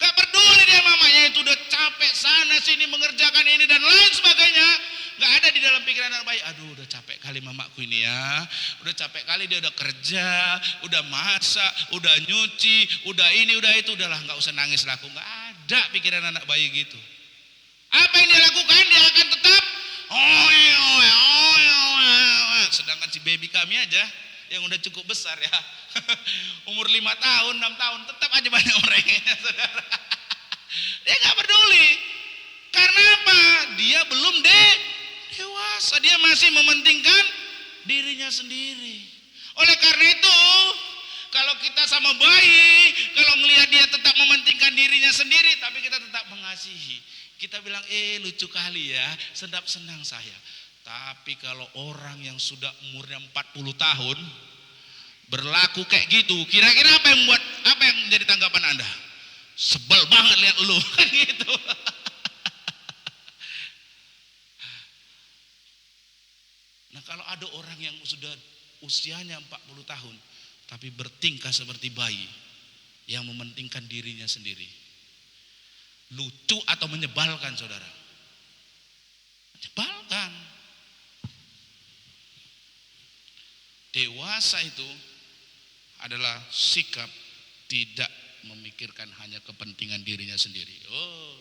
Speaker 3: Nggak peduli dia mamanya itu udah capek sana sini mengerjakan ini dan lain sebagainya. Nggak ada di dalam pikiran anak bayi. Aduh, udah capek kali mamaku ini ya. Udah capek kali dia udah kerja, udah masak, udah nyuci, udah ini, udah itu. Udahlah, nggak usah nangis lah aku. Nggak ada pikiran anak bayi gitu. Apa yang dia lakukan? Dia akan tetap sedangkan si baby kami aja yang udah cukup besar ya, umur 5 tahun, 6 tahun, tetap aja banyak orangnya, saudara. Dia nggak peduli. Karena apa? Dia belum dewasa. Dia masih mementingkan dirinya sendiri. Oleh karena itu, kalau kita sama bayi, kalau melihat dia tetap mementingkan dirinya sendiri, tapi kita tetap mengasihi. Kita bilang, lucu kali ya, sedap senang saya. Tapi kalau orang yang sudah umurnya 40 tahun berlaku kayak gitu, kira-kira apa yang menjadi tanggapan Anda? Sebel banget lihat lu kan gitu. Nah, kalau ada orang yang sudah usianya 40 tahun tapi bertingkah seperti bayi yang mementingkan dirinya sendiri, lucu atau menyebalkan, saudara? Menyebalkan. Dewasa itu adalah sikap tidak memikirkan hanya kepentingan dirinya sendiri. Oh,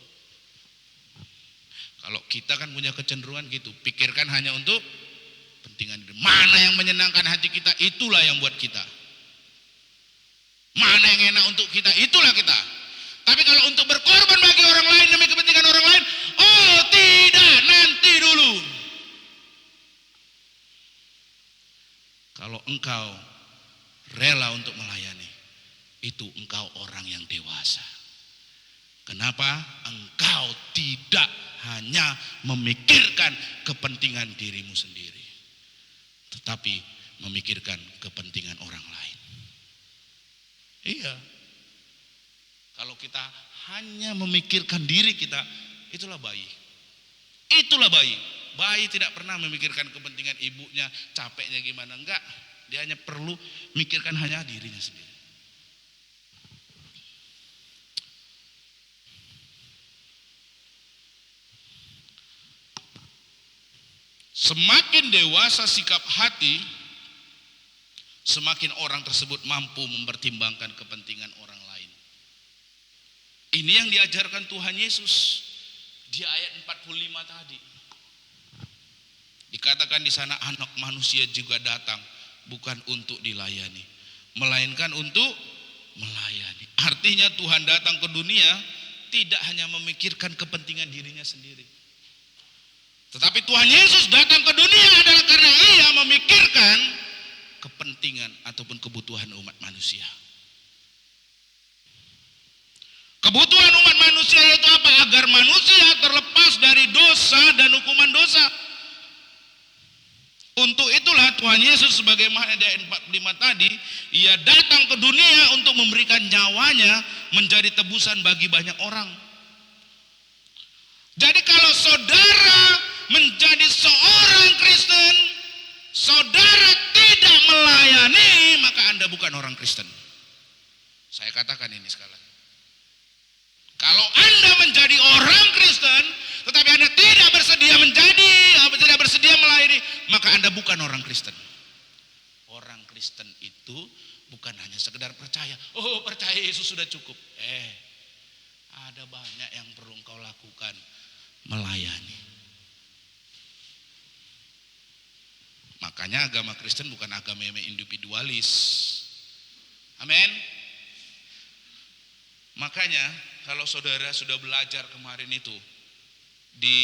Speaker 3: kalau kita kan punya kecenderungan gitu, pikirkan hanya untuk kepentingan diri. Mana yang menyenangkan hati kita, itulah yang buat kita. Mana yang enak untuk kita, itulah kita. Tapi kalau untuk berkorban bagi orang lain demi kepentingan orang lain, oh tidak, nanti dulu. Kalau engkau rela untuk melayani, itu engkau orang yang dewasa. Kenapa? Engkau tidak hanya memikirkan kepentingan dirimu sendiri, tetapi memikirkan kepentingan orang lain. Iya. Kalau kita hanya memikirkan diri kita, itulah bayi. Itulah bayi. Bayi tidak pernah memikirkan kepentingan ibunya, capeknya gimana, enggak. Dia hanya perlu mikirkan hanya dirinya sendiri. Semakin dewasa sikap hati, semakin orang tersebut mampu mempertimbangkan kepentingan orang lain. Ini yang diajarkan Tuhan Yesus di ayat 45 tadi. Dikatakan di sana anak manusia juga datang bukan untuk dilayani, melainkan untuk melayani. Artinya Tuhan datang ke dunia tidak hanya memikirkan kepentingan dirinya sendiri. Tetapi Tuhan Yesus datang ke dunia adalah karena ia memikirkan kepentingan ataupun kebutuhan umat manusia. Kebutuhan umat manusia yaitu apa? Agar manusia terlepas dari dosa dan hukuman dosa. Untuk itulah Tuhan Yesus sebagaimana di ayat 45 tadi, ia datang ke dunia untuk memberikan nyawanya menjadi tebusan bagi banyak orang. Jadi kalau saudara menjadi seorang Kristen, saudara tidak melayani, maka Anda bukan orang Kristen. Saya katakan ini sekali. Kalau Anda menjadi orang Kristen, tetapi Anda tidak bersedia melayani, maka Anda bukan orang Kristen. Orang Kristen itu bukan hanya sekedar percaya. Oh, percaya Yesus sudah cukup. Ada banyak yang perlu engkau lakukan. Melayani. Makanya agama Kristen bukan agama yang individualis. Amin. Makanya kalau saudara sudah belajar kemarin itu di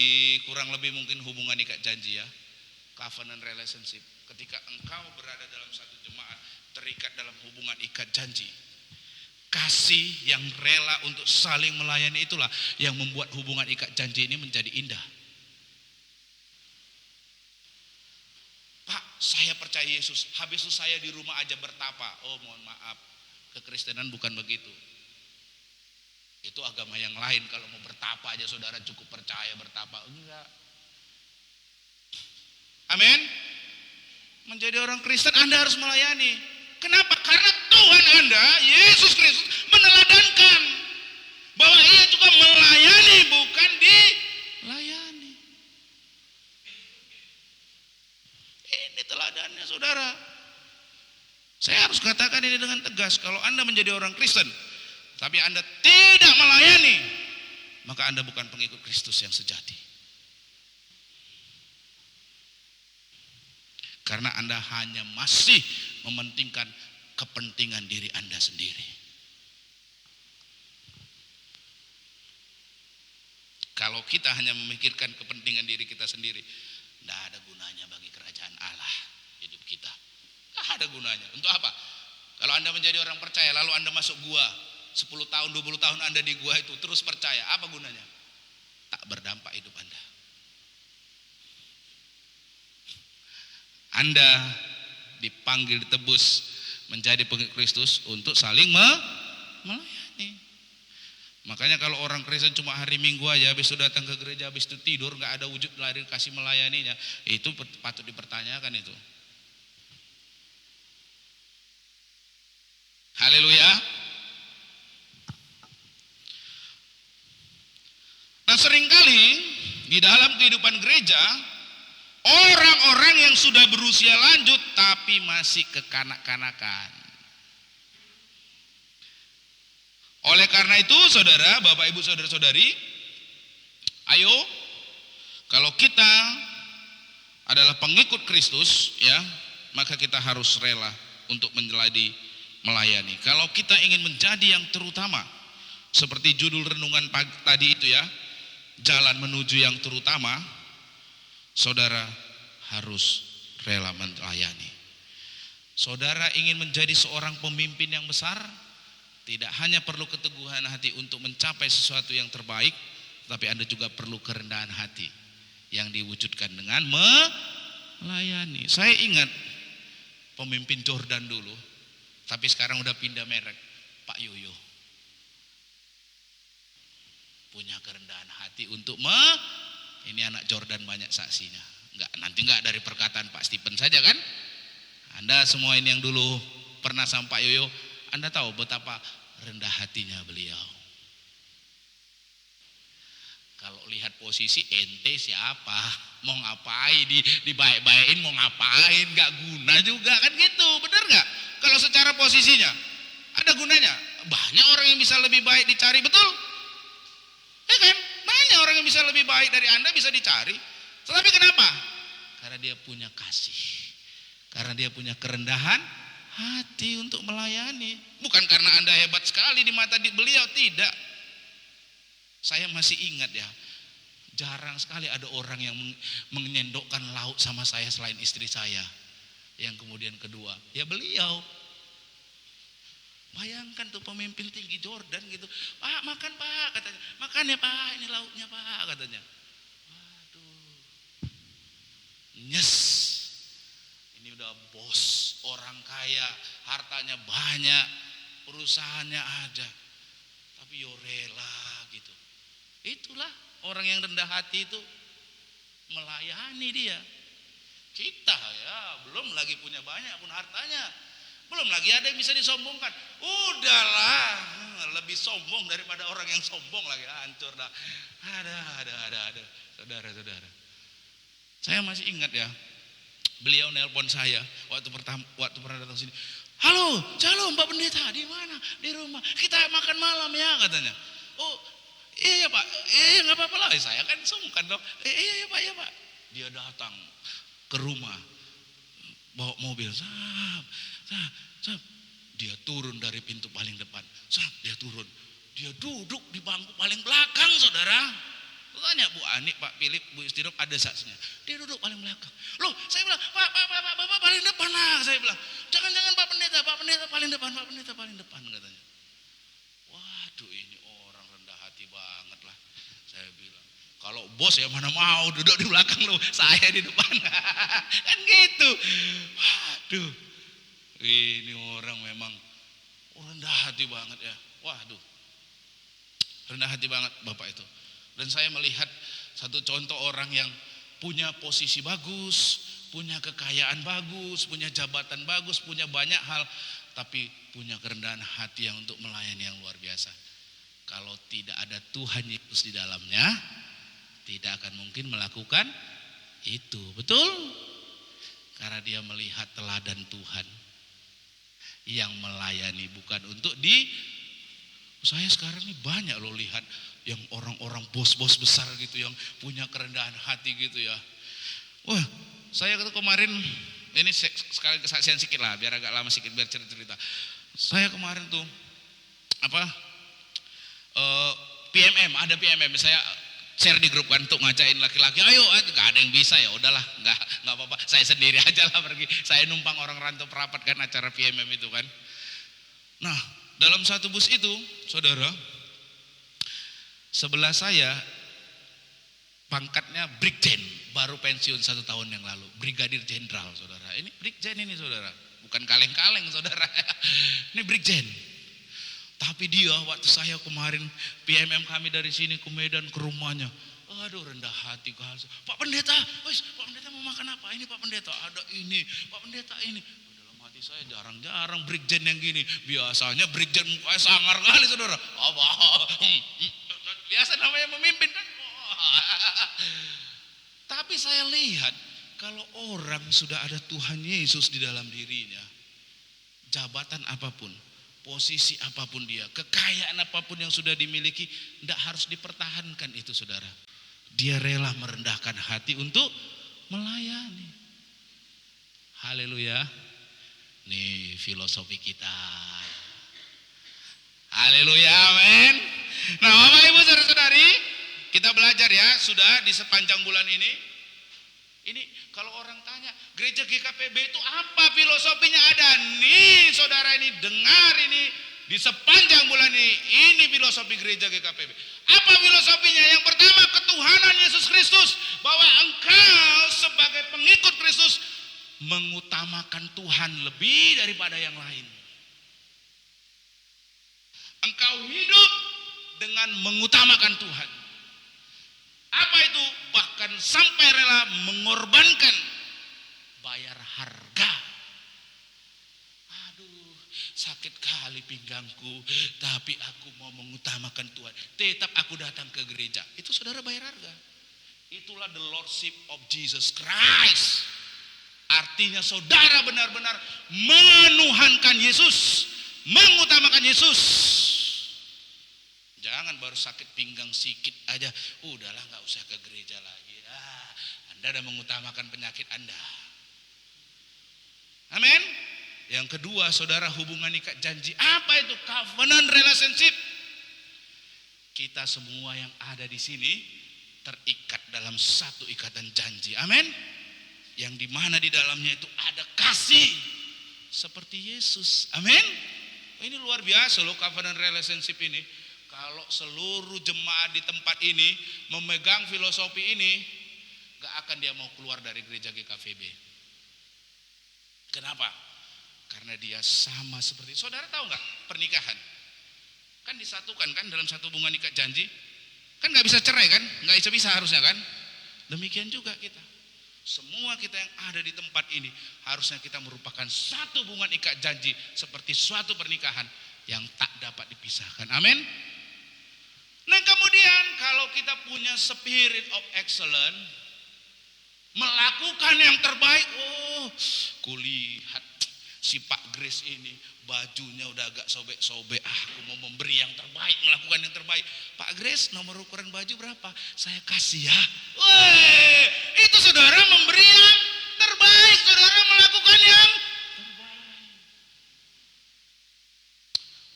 Speaker 3: kurang lebih mungkin hubungan ikat janji ya, covenant relationship. Ketika engkau berada dalam satu jemaat terikat dalam hubungan ikat janji, kasih yang rela untuk saling melayani itulah yang membuat hubungan ikat janji ini menjadi indah. Pak, saya percaya Yesus, habis itu saya di rumah aja bertapa. Oh, mohon maaf, kekristenan bukan begitu. Itu agama yang lain. Kalau mau bertapa aja saudara cukup percaya bertapa. Enggak. Amin. Menjadi orang Kristen Anda harus melayani. Kenapa? Karena Tuhan Anda, Yesus Kristus, meneladankan bahwa ia juga melayani, bukan dilayani. Ini teladannya saudara. Saya harus katakan ini dengan tegas. Kalau Anda menjadi orang Kristen tapi Anda tidak melayani, maka Anda bukan pengikut Kristus yang sejati. Karena Anda hanya masih mementingkan kepentingan diri Anda sendiri. Kalau kita hanya memikirkan kepentingan diri kita sendiri, tidak ada gunanya bagi kerajaan Allah hidup kita. Tidak ada gunanya. Untuk apa? Kalau Anda menjadi orang percaya lalu Anda masuk gua 10 tahun, 20 tahun Anda di gua itu terus percaya, apa gunanya? Tak berdampak hidup Anda. Anda dipanggil, ditebus menjadi pengikut Kristus untuk saling melayani. Makanya kalau orang Kristen cuma hari Minggu aja, habis itu datang ke gereja, habis itu tidur, nggak ada wujud lari kasih melayaninya, itu patut dipertanyakan itu. Haleluya. Nah, seringkali di dalam kehidupan gereja orang-orang yang sudah berusia lanjut tapi masih kekanak-kanakan. Oleh karena itu saudara, Bapak Ibu saudara-saudari, ayo kalau kita adalah pengikut Kristus ya, maka kita harus rela untuk melayani. Kalau kita ingin menjadi yang terutama, seperti judul renungan pagi tadi itu ya, jalan menuju yang terutama, saudara harus rela melayani. Saudara ingin menjadi seorang pemimpin yang besar, tidak hanya perlu keteguhan hati untuk mencapai sesuatu yang terbaik, tapi Anda juga perlu kerendahan hati yang diwujudkan dengan melayani. Saya ingat pemimpin Jordan dulu, tapi sekarang udah pindah merek, Pak Yoyo. Punya kerendahan hati untuk ini anak Jordan banyak saksinya. Nanti dari perkataan Pak Stephen saja kan? Anda semua ini yang dulu pernah sama Pak Yoyo, Anda tahu betapa rendah hatinya beliau. Kalau lihat posisi ente siapa? Mau ngapain? Dibaik-baikin mau ngapain? Gak guna juga kan gitu, bener gak? Kalau secara posisinya ada gunanya. Banyak orang yang bisa lebih baik dicari, betul? Ya kan? Banyak orang yang bisa lebih baik dari Anda bisa dicari. Tetapi kenapa? Karena dia punya kasih. Karena dia punya kerendahan hati untuk melayani. Bukan karena Anda hebat sekali di mata beliau, tidak. Saya masih ingat ya, jarang sekali ada orang yang menyendokkan lauk sama saya selain istri saya. Yang kemudian kedua, ya beliau. Bayangkan tuh pemimpin tinggi Jordan gitu. Pak makan pak, katanya. Makan ya pak, ini lauknya pak, katanya. Waduh. Nyes. Ini udah bos, orang kaya, hartanya banyak, perusahaannya ada. Tapi yo rela gitu. Itulah orang yang rendah hati itu, melayani dia. Kita ya belum lagi punya banyak pun hartanya, belum lagi ada yang bisa disombongkan. Udahlah, lebih sombong daripada orang yang sombong lagi, hancur dah. Ada. Saudara-saudara, saya masih ingat ya, beliau nelpon saya waktu pernah datang sini. Halo, Shalom Pak Pendeta, di mana? Di rumah. Kita makan malam ya, katanya. Oh, iya ya Pak. Nggak apa-apa lah. Saya kan sungkan dong. Iya ya Pak. Dia datang ke rumah, bawa mobil. Sap. Dia turun dari pintu paling depan. Dia turun. Dia duduk di bangku paling belakang, saudara. Tanya Bu Ani, Pak Philip, Bu Istirop, ada saksinya. Dia duduk paling belakang. Loh, saya bilang, Bapak paling depan lah. Saya bilang, jangan Pak Pendeta paling depan, Pak Pendeta paling depan, katanya. Waduh, ini orang rendah hati banget lah. Saya bilang, kalau bos ya mana mau duduk di belakang lo, saya di depan. Kan gitu. Waduh, ini orang memang rendah hati banget ya. Waduh, rendah hati banget Bapak itu. Dan saya melihat satu contoh orang yang punya posisi bagus, punya kekayaan bagus, punya jabatan bagus, punya banyak hal, tapi punya kerendahan hati yang untuk melayani yang luar biasa. Kalau tidak ada Tuhan Yesus di dalamnya, tidak akan mungkin melakukan itu. Betul? Karena dia melihat teladan Tuhan yang melayani, bukan untuk saya sekarang ini banyak loh lihat yang orang-orang bos-bos besar gitu yang punya kerendahan hati gitu ya. Wah, saya kemarin ini sekali kesaksian sedikit lah, biar agak lama sedikit biar cerita. Saya kemarin tuh PMM, ada PMM, saya share di grup kan untuk ngajain laki-laki, ayo, gak ada yang bisa ya, udahlah, nggak apa-apa, saya sendiri aja lah pergi. Saya numpang orang rantau perapat kan acara PMM itu kan. Nah, dalam satu bus itu, saudara, sebelah saya pangkatnya Brigjen, baru pensiun 1 tahun yang lalu, Brigadir Jenderal, saudara. Ini Brigjen ini, saudara, bukan kaleng-kaleng, saudara. Ini Brigjen. Tapi dia waktu saya kemarin PMM kami dari sini ke Medan ke rumahnya, aduh rendah hati. Pak Pendeta, Pak Pendeta mau makan apa? Ini Pak Pendeta, ada ini, Pak Pendeta ini. Dalam hati saya jarang-jarang Brigjen yang gini. Biasanya Brigjen mukanya sangar kali, saudara. Biasa namanya memimpin kan. Tapi saya lihat kalau orang sudah ada Tuhan Yesus di dalam dirinya, jabatan apapun, posisi apapun dia, kekayaan apapun yang sudah dimiliki, tidak harus dipertahankan itu, saudara. Dia rela merendahkan hati untuk melayani. Haleluya. Nih filosofi kita. Haleluya, amin. Nah, Bapak Ibu saudara-saudari, kita belajar ya sudah di sepanjang bulan ini. Ini kalau orang tanya gereja GKPB itu apa filosofinya, ada nih saudara, ini dengar ini di sepanjang bulan ini filosofi gereja GKPB. Apa filosofinya? Yang pertama, ketuhanan Yesus Kristus, bahwa engkau sebagai pengikut Kristus mengutamakan Tuhan lebih daripada yang lain. Engkau hidup dengan mengutamakan Tuhan. Apa itu? Bahkan sampai rela mengorbankan, bayar harga. Aduh, sakit kali pinggangku, tapi aku mau mengutamakan Tuhan. Tetap aku datang ke gereja. Itu saudara bayar harga. Itulah the Lordship of Jesus Christ. Artinya saudara benar-benar menuhankan Yesus, mengutamakan Yesus. Jangan baru sakit pinggang sikit aja, udahlah nggak usah ke gereja lagi. Anda sudah mengutamakan penyakit Anda. Amin. Yang kedua, saudara, hubungan ikat janji. Apa itu? Covenant relationship. Kita semua yang ada di sini terikat dalam satu ikatan janji. Amin. Yang dimana di dalamnya itu ada kasih seperti Yesus. Amin. Ini luar biasa loh covenant relationship ini. Kalau seluruh jemaat di tempat ini memegang filosofi ini, gak akan dia mau keluar dari gereja GKVB. Kenapa? Karena dia sama seperti, saudara tahu gak pernikahan? Kan disatukan kan dalam satu hubungan ikat janji. Kan gak bisa cerai kan? Gak bisa harusnya kan? Demikian juga kita. Semua kita yang ada di tempat ini harusnya kita merupakan satu hubungan ikat janji seperti suatu pernikahan yang tak dapat dipisahkan. Amin. Nah kemudian kalau kita punya spirit of excellence, melakukan yang terbaik. Kulihat si Pak Grace ini bajunya udah agak sobek-sobek. Aku mau memberi yang terbaik, melakukan yang terbaik. Pak Grace, nomor ukuran baju berapa? Saya kasih ya. Itu saudara memberi yang terbaik. Saudara melakukan yang terbaik.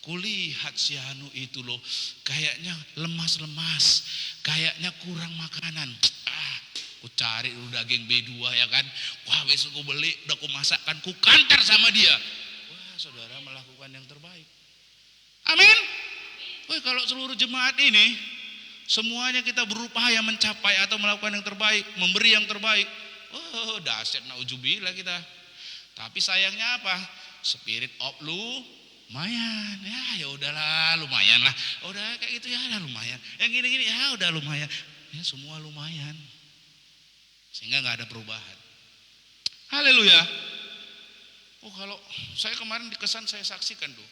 Speaker 3: Kulihat si Anu itu loh, kayaknya lemas-lemas, kayaknya kurang makanan. Ku cari dulu daging B2 ya kan. Wah besok ku beli, udah ku masakkan, ku kantar sama dia. Wah saudara melakukan yang terbaik. Amin. Wah kalau seluruh jemaat ini semuanya kita berupaya mencapai atau melakukan yang terbaik, memberi yang terbaik. Dahsyat nauzubillah kita. Tapi sayangnya apa? Spirit of lumayan. Ya udahlah lumayan lah. Udah kayak gitu ya udah lumayan. Yang gini-gini ya udah lumayan. Ya semua lumayan. Sehingga nggak ada perubahan. Haleluya. Kalau saya kemarin di Kesan saya saksikan tuh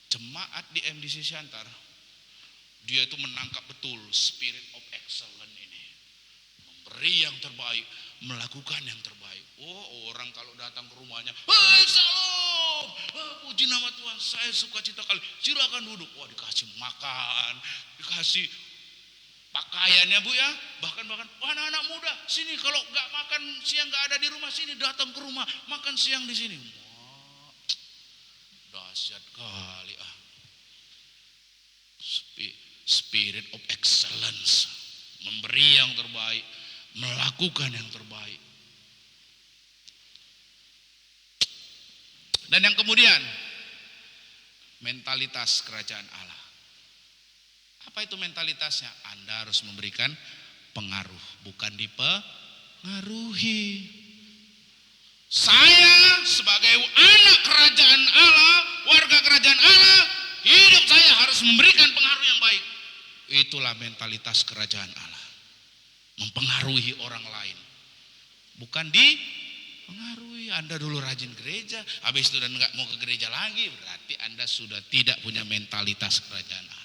Speaker 3: jemaat di MDC Siantar, dia itu menangkap betul spirit of excellence ini, memberi yang terbaik, melakukan yang terbaik. Orang kalau datang ke rumahnya, salam, puji nama Tuhan, saya suka cita kali, silakan duduk. Dikasih makan, dikasih pakaiannya bu ya, bahkan anak-anak muda sini kalau nggak makan siang nggak ada di rumah sini datang ke rumah makan siang di sini. Dahsyat kali spirit of excellence, memberi yang terbaik, melakukan yang terbaik. Dan yang kemudian mentalitas kerajaan Allah. Apa itu mentalitasnya? Anda harus memberikan pengaruh, bukan dipengaruhi. Saya sebagai anak kerajaan Allah, warga kerajaan Allah, hidup saya harus memberikan pengaruh yang baik. Itulah mentalitas kerajaan Allah. Mempengaruhi orang lain, bukan dipengaruhi. Anda dulu rajin gereja, habis itu dan nggak mau ke gereja lagi, berarti Anda sudah tidak punya mentalitas kerajaan Allah.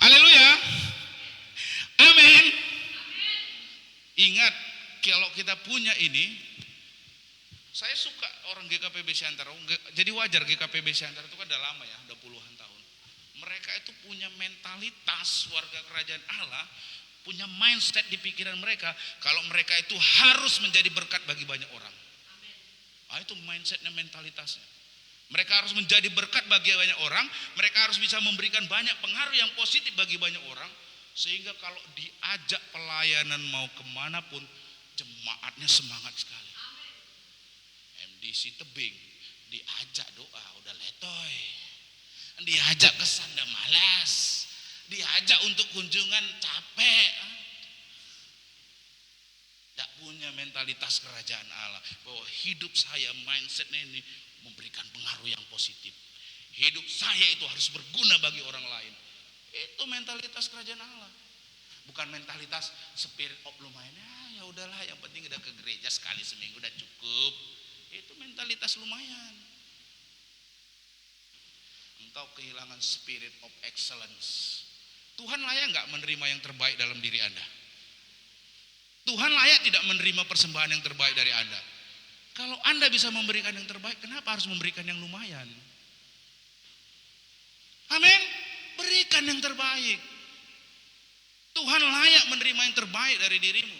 Speaker 3: Haleluya. Amin. Ingat, kalau kita punya ini, saya suka orang GKPB Siantar. Jadi wajar GKPB Siantar itu kan udah lama ya, udah puluhan tahun. Mereka itu punya mentalitas warga kerajaan Allah, punya mindset di pikiran mereka kalau mereka itu harus menjadi berkat bagi banyak orang. Itu mindsetnya, mentalitasnya. Mereka harus menjadi berkat bagi banyak orang. Mereka harus bisa memberikan banyak pengaruh yang positif bagi banyak orang. Sehingga kalau diajak pelayanan mau kemanapun, jemaatnya semangat sekali. MDC Tebing, diajak doa, udah letoy. Diajak kesan, udah malas. Diajak untuk kunjungan, capek. Tidak punya mentalitas kerajaan Allah. Bahwa hidup saya, mindsetnya ini memberikan pengaruh yang positif. Hidup saya itu harus berguna bagi orang lain. Itu mentalitas kerajaan Allah. Bukan mentalitas spirit of lumayan. Ya udahlah, yang penting udah ke gereja sekali seminggu udah cukup. Itu mentalitas lumayan. Engkau kehilangan spirit of excellence. Tuhan layak nggak menerima yang terbaik dalam diri Anda? Tuhan layak tidak menerima persembahan yang terbaik dari Anda? Kalau Anda bisa memberikan yang terbaik, kenapa harus memberikan yang lumayan? Amin. Berikan yang terbaik. Tuhan layak menerima yang terbaik dari dirimu.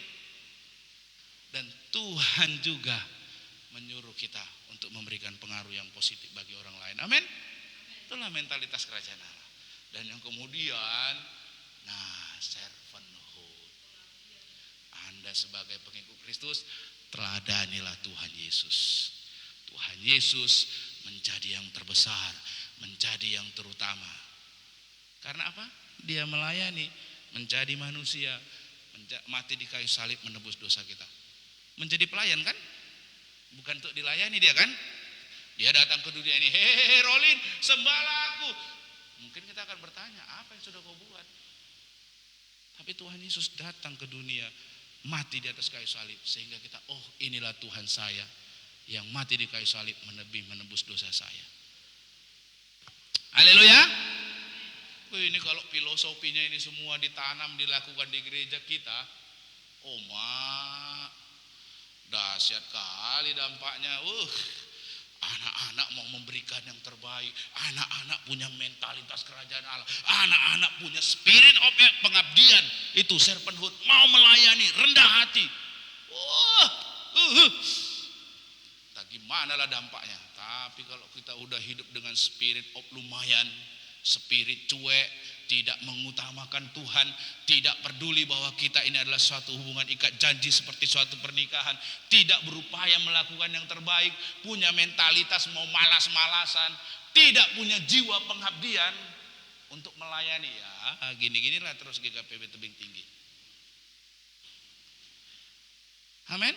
Speaker 3: Dan Tuhan juga menyuruh kita untuk memberikan pengaruh yang positif bagi orang lain. Amin. Itulah mentalitas kerajaan Allah. Dan yang kemudian, servanthood. Anda sebagai pengikut Kristus, teladanilah Tuhan Yesus. Tuhan Yesus menjadi yang terbesar, menjadi yang terutama. Karena apa? Dia melayani, menjadi manusia, mati di kayu salib menebus dosa kita. Menjadi pelayan kan? Bukan untuk dilayani dia kan? Dia datang ke dunia ini, hehehe Rolin, sembahlah aku. Mungkin kita akan bertanya, apa yang sudah kau buat? Tapi Tuhan Yesus datang ke dunia, mati di atas kayu salib, sehingga kita, oh inilah Tuhan saya yang mati di kayu salib menebus dosa saya. Haleluya. Ini kalau filosofinya ini semua ditanam, dilakukan di gereja kita, oh dahsyat kali dampaknya. Anak-anak mau memberikan yang terbaik. Anak-anak punya mentalitas kerajaan Allah. Anak-anak punya spirit of pengabdian. Itu servanthood, mau melayani, rendah hati. Gimana lah dampaknya. Tapi kalau kita udah hidup dengan spirit of lumayan, spirit cuek, tidak mengutamakan Tuhan, tidak peduli bahwa kita ini adalah suatu hubungan ikat janji seperti suatu pernikahan, tidak berupaya melakukan yang terbaik, punya mentalitas mau malas-malasan, tidak punya jiwa pengabdian untuk melayani, ya gini-ginilah terus GKPB Tebing Tinggi. Amin.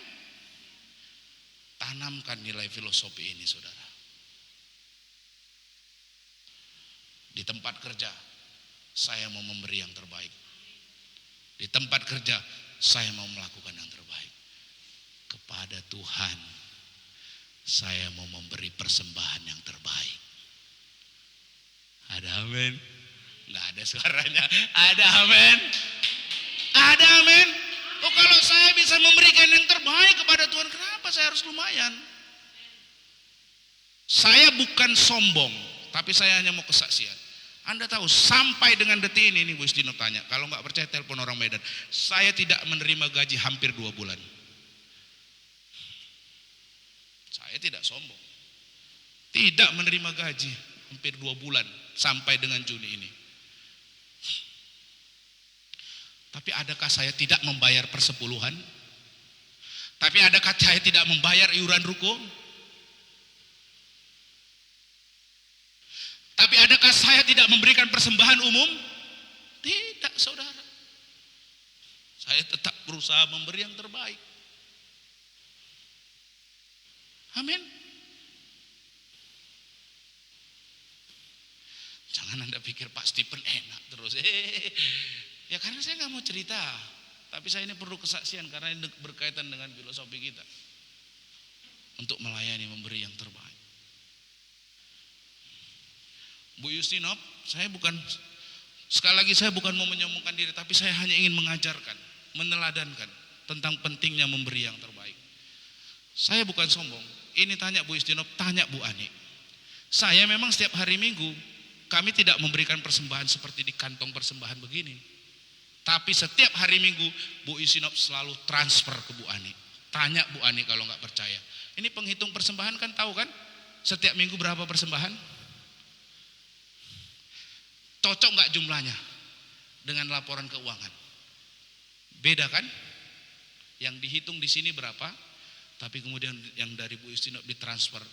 Speaker 3: Tanamkan nilai filosofi ini, saudara. Di tempat kerja, saya mau memberi yang terbaik. Di tempat kerja, saya mau melakukan yang terbaik. Kepada Tuhan, saya mau memberi persembahan yang terbaik. Ada amin? Nggak ada suaranya. Ada amin? Ada amin? Oh, kalau saya bisa memberikan yang terbaik kepada Tuhan, kenapa saya harus lumayan? Saya bukan sombong, tapi saya hanya mau kesaksian. Anda tahu sampai dengan detik ini Bu Istino tanya, kalau nggak percaya telepon orang Medan, saya tidak menerima gaji hampir 2 bulan. Saya tidak sombong, tidak menerima gaji hampir 2 bulan sampai dengan Juni ini. Tapi adakah saya tidak membayar persepuluhan? Tapi adakah saya tidak membayar iuran ruko? Tapi adakah saya tidak memberikan persembahan umum? Tidak, saudara. Saya tetap berusaha memberi yang terbaik. Amin. Jangan Anda pikir Pak Stephen enak terus. Ya karena saya nggak mau cerita. Tapi saya ini perlu kesaksian karena ini berkaitan dengan filosofi kita. Untuk melayani, memberi yang terbaik. Bu Justinop, sekali lagi saya bukan mau menyombongkan diri, tapi saya hanya ingin mengajarkan, meneladankan tentang pentingnya memberi yang terbaik. Saya bukan sombong. Ini tanya Bu Justinop, tanya Bu Ani. Saya memang setiap hari Minggu kami tidak memberikan persembahan seperti di kantong persembahan begini. Tapi setiap hari Minggu Bu Justinop selalu transfer ke Bu Ani. Tanya Bu Ani kalau nggak percaya. Ini penghitung persembahan kan tahu kan? Setiap minggu berapa persembahan? Cocok nggak jumlahnya dengan laporan keuangan? Beda kan? Yang dihitung di sini berapa, tapi kemudian yang dari Bu Justinop ditransfer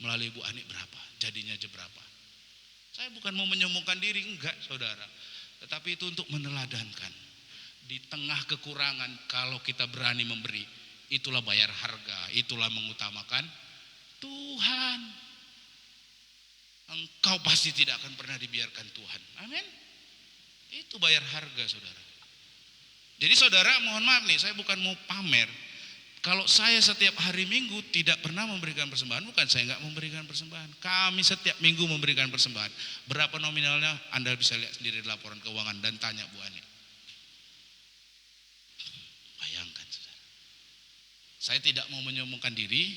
Speaker 3: melalui Bu Ani berapa? Jadinya aja berapa? Saya bukan mau menyombongkan diri, enggak saudara. Tetapi itu untuk meneladankan. Di tengah kekurangan, kalau kita berani memberi, itulah bayar harga, itulah mengutamakan Tuhan. Engkau pasti tidak akan pernah dibiarkan Tuhan. Amin. Itu bayar harga, saudara. Jadi saudara, mohon maaf nih, saya bukan mau pamer. Kalau saya setiap hari Minggu tidak pernah memberikan persembahan, bukan saya nggak memberikan persembahan. Kami setiap minggu memberikan persembahan. Berapa nominalnya Anda bisa lihat sendiri di laporan keuangan dan tanya Bu Ani. Bayangkan, saudara. Saya tidak mau menyombongkan diri,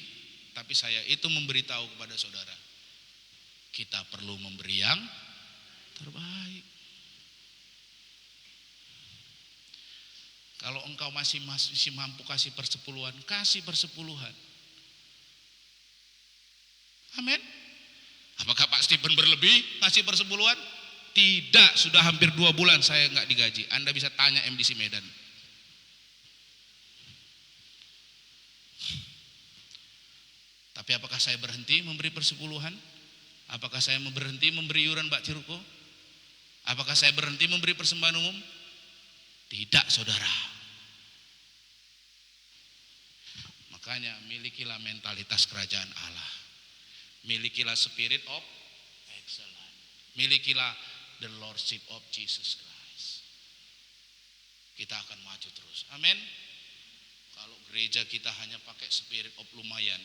Speaker 3: tapi saya itu memberitahu kepada saudara. Kita perlu memberi yang terbaik. Kalau engkau masih mampu kasih persepuluhan, kasih persepuluhan. Apakah Pak Stephen berlebih ngasih persepuluhan? Tidak, sudah hampir 2 bulan saya nggak digaji. Anda bisa tanya MDC Medan. Tapi apakah saya berhenti memberi persepuluhan? Apakah saya berhenti memberi iuran Mbak Ciruko? Apakah saya berhenti memberi persembahan umum? Tidak, saudara. Makanya milikilah mentalitas kerajaan Allah. Milikilah spirit of excellence. Milikilah the lordship of Jesus Christ. Kita akan maju terus. Amin. Kalau gereja kita hanya pakai spirit of lumayan,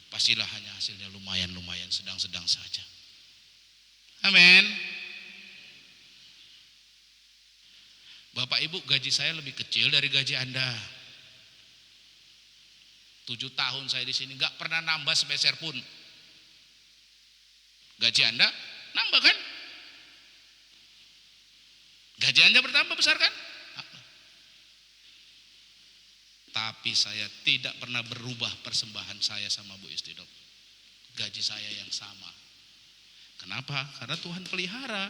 Speaker 3: pastilah hanya hasilnya lumayan-lumayan, sedang-sedang saja. Amin. Bapak Ibu, gaji saya lebih kecil dari gaji Anda. 7 tahun saya di sini nggak pernah nambah sepeser pun. Gaji Anda nambah kan? Gaji Anda bertambah besar kan? Tapi saya tidak pernah berubah persembahan saya sama Bu Istidop. Gaji saya yang sama. Kenapa? Karena Tuhan pelihara.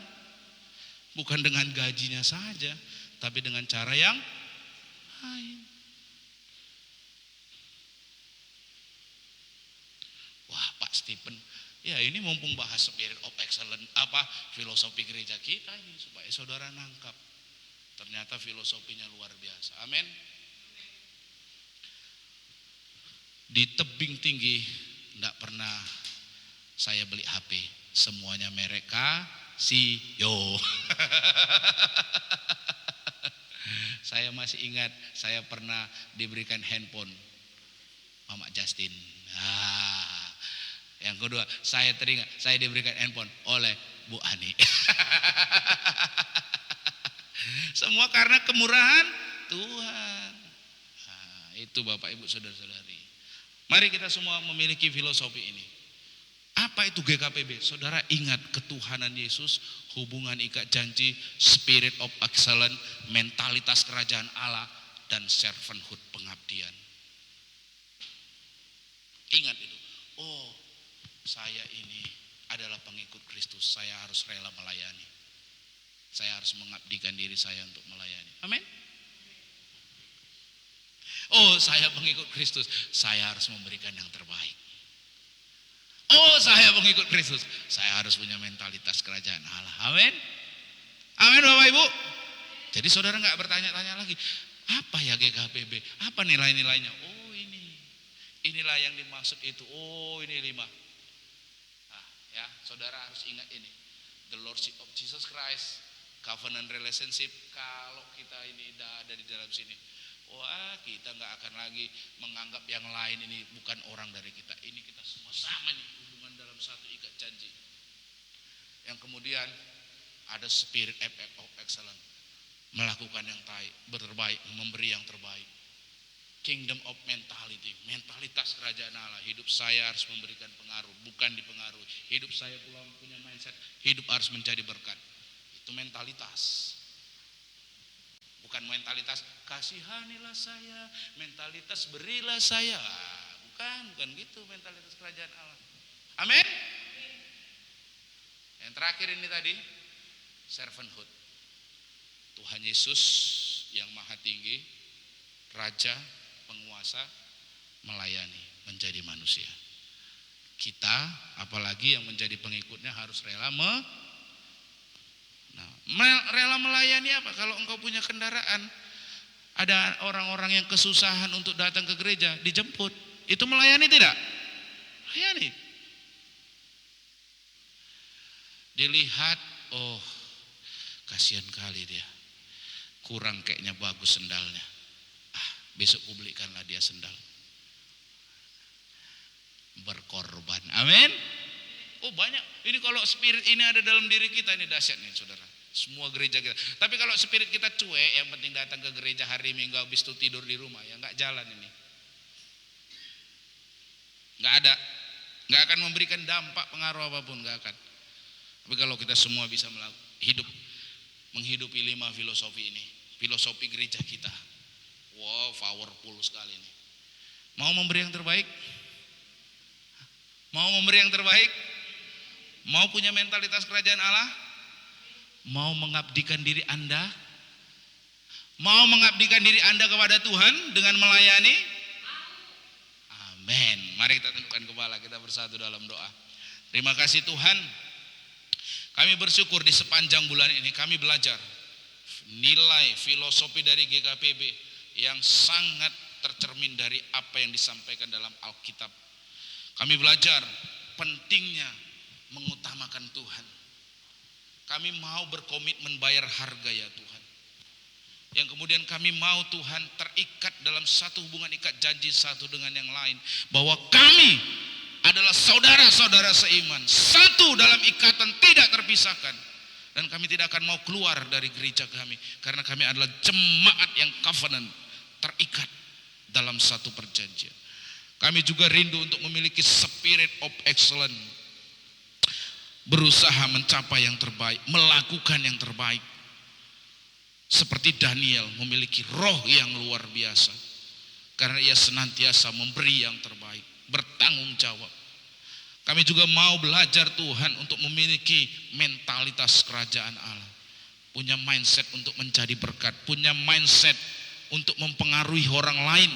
Speaker 3: Bukan dengan gajinya saja, tapi dengan cara yang lain. Wah, Pak Stephen, ya ini mumpung bahas spirit of excellence, filosofi gereja kita ini, supaya saudara nangkap. Ternyata filosofinya luar biasa. Amin. Di tebing tinggi tidak pernah saya beli HP, semuanya merek Casio. Saya masih ingat saya pernah diberikan handphone Mama Justin. Yang kedua, saya teringat saya diberikan handphone oleh Bu Ani. Semua karena kemurahan Tuhan. Itu Bapak Ibu saudara-saudari. Mari kita semua memiliki filosofi ini. Apa itu GKPB? Saudara ingat ketuhanan Yesus, hubungan ikat janji, spirit of excellence, mentalitas kerajaan Allah, dan servanthood, pengabdian. Ingat itu. Oh, saya ini adalah pengikut Kristus, saya harus rela melayani. Saya harus mengabdikan diri saya untuk melayani. Amin. Oh, saya pengikut Kristus, saya harus memberikan yang terbaik. Oh, saya pengikut Kristus, saya harus punya mentalitas kerajaan Allah. Amin. Amin Bapak Ibu. Jadi saudara nggak bertanya-tanya lagi, apa ya GKPB? Apa nilai-nilainya? Oh ini. Inilah yang dimaksud itu. Oh ini 5. Nah, ya, saudara harus ingat ini. The Lordship of Jesus Christ, covenant relationship. Kalau kita ini ada di dalam sini, wah kita nggak akan lagi menganggap yang lain ini bukan orang dari kita. Ini kita semua sama nih, hubungan dalam satu ikat janji. Yang kemudian ada spirit of excellence, melakukan yang terbaik, memberi yang terbaik. Kingdom of mentality, mentalitas kerajaan Allah. Hidup saya harus memberikan pengaruh, bukan dipengaruhi. Hidup saya punya mindset, hidup harus menjadi berkat. Itu mentalitas. Bukan mentalitas kasihanilah saya, mentalitas berilah saya. Bukan gitu mentalitas kerajaan Allah. Amin. Yang terakhir ini tadi, servanthood. Tuhan Yesus yang maha tinggi, raja, penguasa, melayani, menjadi manusia. Kita, apalagi yang menjadi pengikutnya, harus rela rela melayani apa? Kalau engkau punya kendaraan, ada orang-orang yang kesusahan untuk datang ke gereja, dijemput. Itu melayani tidak? Melayani. Dilihat, oh kasihan kali dia, kurang kayaknya bagus sendalnya. Besok kubelikanlah dia sendal. Berkorban. Amin. Oh banyak. Ini kalau spirit ini ada dalam diri kita, ini dahsyat nih saudara. Semua gereja kita. Tapi kalau spirit kita cuek, yang penting datang ke gereja hari Minggu, habis itu tidur di rumah, ya nggak jalan ini. Nggak ada. Nggak akan memberikan dampak pengaruh apapun, nggak akan. Tapi kalau kita semua bisa menghidupi 5 filosofi ini, filosofi gereja kita. Wow, powerful sekali ini. Mau memberi yang terbaik? Mau memberi yang terbaik? Mau punya mentalitas kerajaan Allah? Mau mengabdikan diri Anda? Mau mengabdikan diri Anda kepada Tuhan dengan melayani? Amin. Mari kita tundukkan kepala, kita bersatu dalam doa. Terima kasih Tuhan. Kami bersyukur di sepanjang bulan ini kami belajar nilai filosofi dari GKPB yang sangat tercermin dari apa yang disampaikan dalam Alkitab. Kami belajar pentingnya mengutamakan Tuhan. Kami mau berkomitmen bayar harga ya Tuhan. Yang kemudian kami mau Tuhan terikat dalam satu hubungan ikat janji satu dengan yang lain. Bahwa kami adalah saudara-saudara seiman. Satu dalam ikatan tidak terpisahkan. Dan kami tidak akan mau keluar dari gereja kami. Karena kami adalah jemaat yang covenant. Terikat dalam satu perjanjian. Kami juga rindu untuk memiliki spirit of excellence. Berusaha mencapai yang terbaik. Melakukan yang terbaik. Seperti Daniel memiliki roh yang luar biasa. Karena ia senantiasa memberi yang terbaik. Bertanggung jawab. Kami juga mau belajar Tuhan untuk memiliki mentalitas kerajaan Allah. Punya mindset untuk mencari berkat. Punya mindset untuk mempengaruhi orang lain.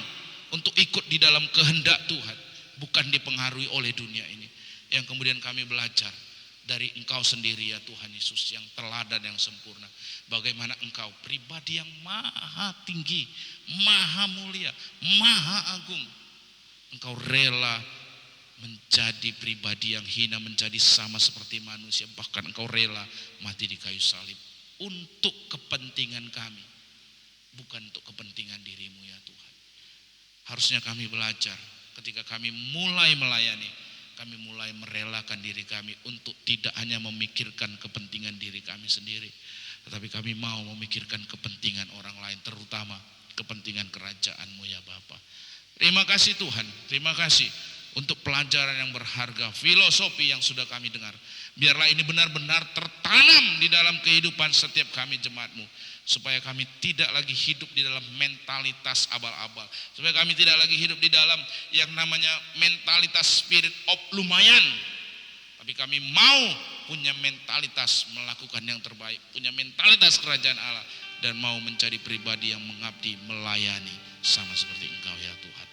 Speaker 3: Untuk ikut di dalam kehendak Tuhan. Bukan dipengaruhi oleh dunia ini. Yang kemudian kami belajar dari Engkau sendiri ya Tuhan Yesus. Yang teladan yang sempurna. Bagaimana Engkau pribadi yang maha tinggi. Maha mulia. Maha agung. Engkau rela menjadi pribadi yang hina, menjadi sama seperti manusia. Bahkan Engkau rela mati di kayu salib untuk kepentingan kami, bukan untuk kepentingan dirimu ya Tuhan. Harusnya kami belajar ketika kami mulai melayani, kami mulai merelakan diri kami untuk tidak hanya memikirkan kepentingan diri kami sendiri, tetapi kami mau memikirkan kepentingan orang lain, terutama kepentingan kerajaan-Mu ya Bapa. Terima kasih Tuhan, terima kasih untuk pelajaran yang berharga, filosofi yang sudah kami dengar. Biarlah ini benar-benar tertanam di dalam kehidupan setiap kami jemaat-Mu. Supaya kami tidak lagi hidup di dalam mentalitas abal-abal. Supaya kami tidak lagi hidup di dalam yang namanya mentalitas spirit of lumayan. Tapi kami mau punya mentalitas melakukan yang terbaik. Punya mentalitas kerajaan Allah. Dan mau mencari pribadi yang mengabdi, melayani. Sama seperti Engkau ya Tuhan.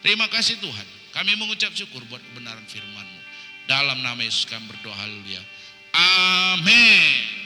Speaker 3: Terima kasih Tuhan. Kami mengucap syukur buat kebenaran firman-Mu. Dalam nama Yesus kami berdoa, haleluya. Amin.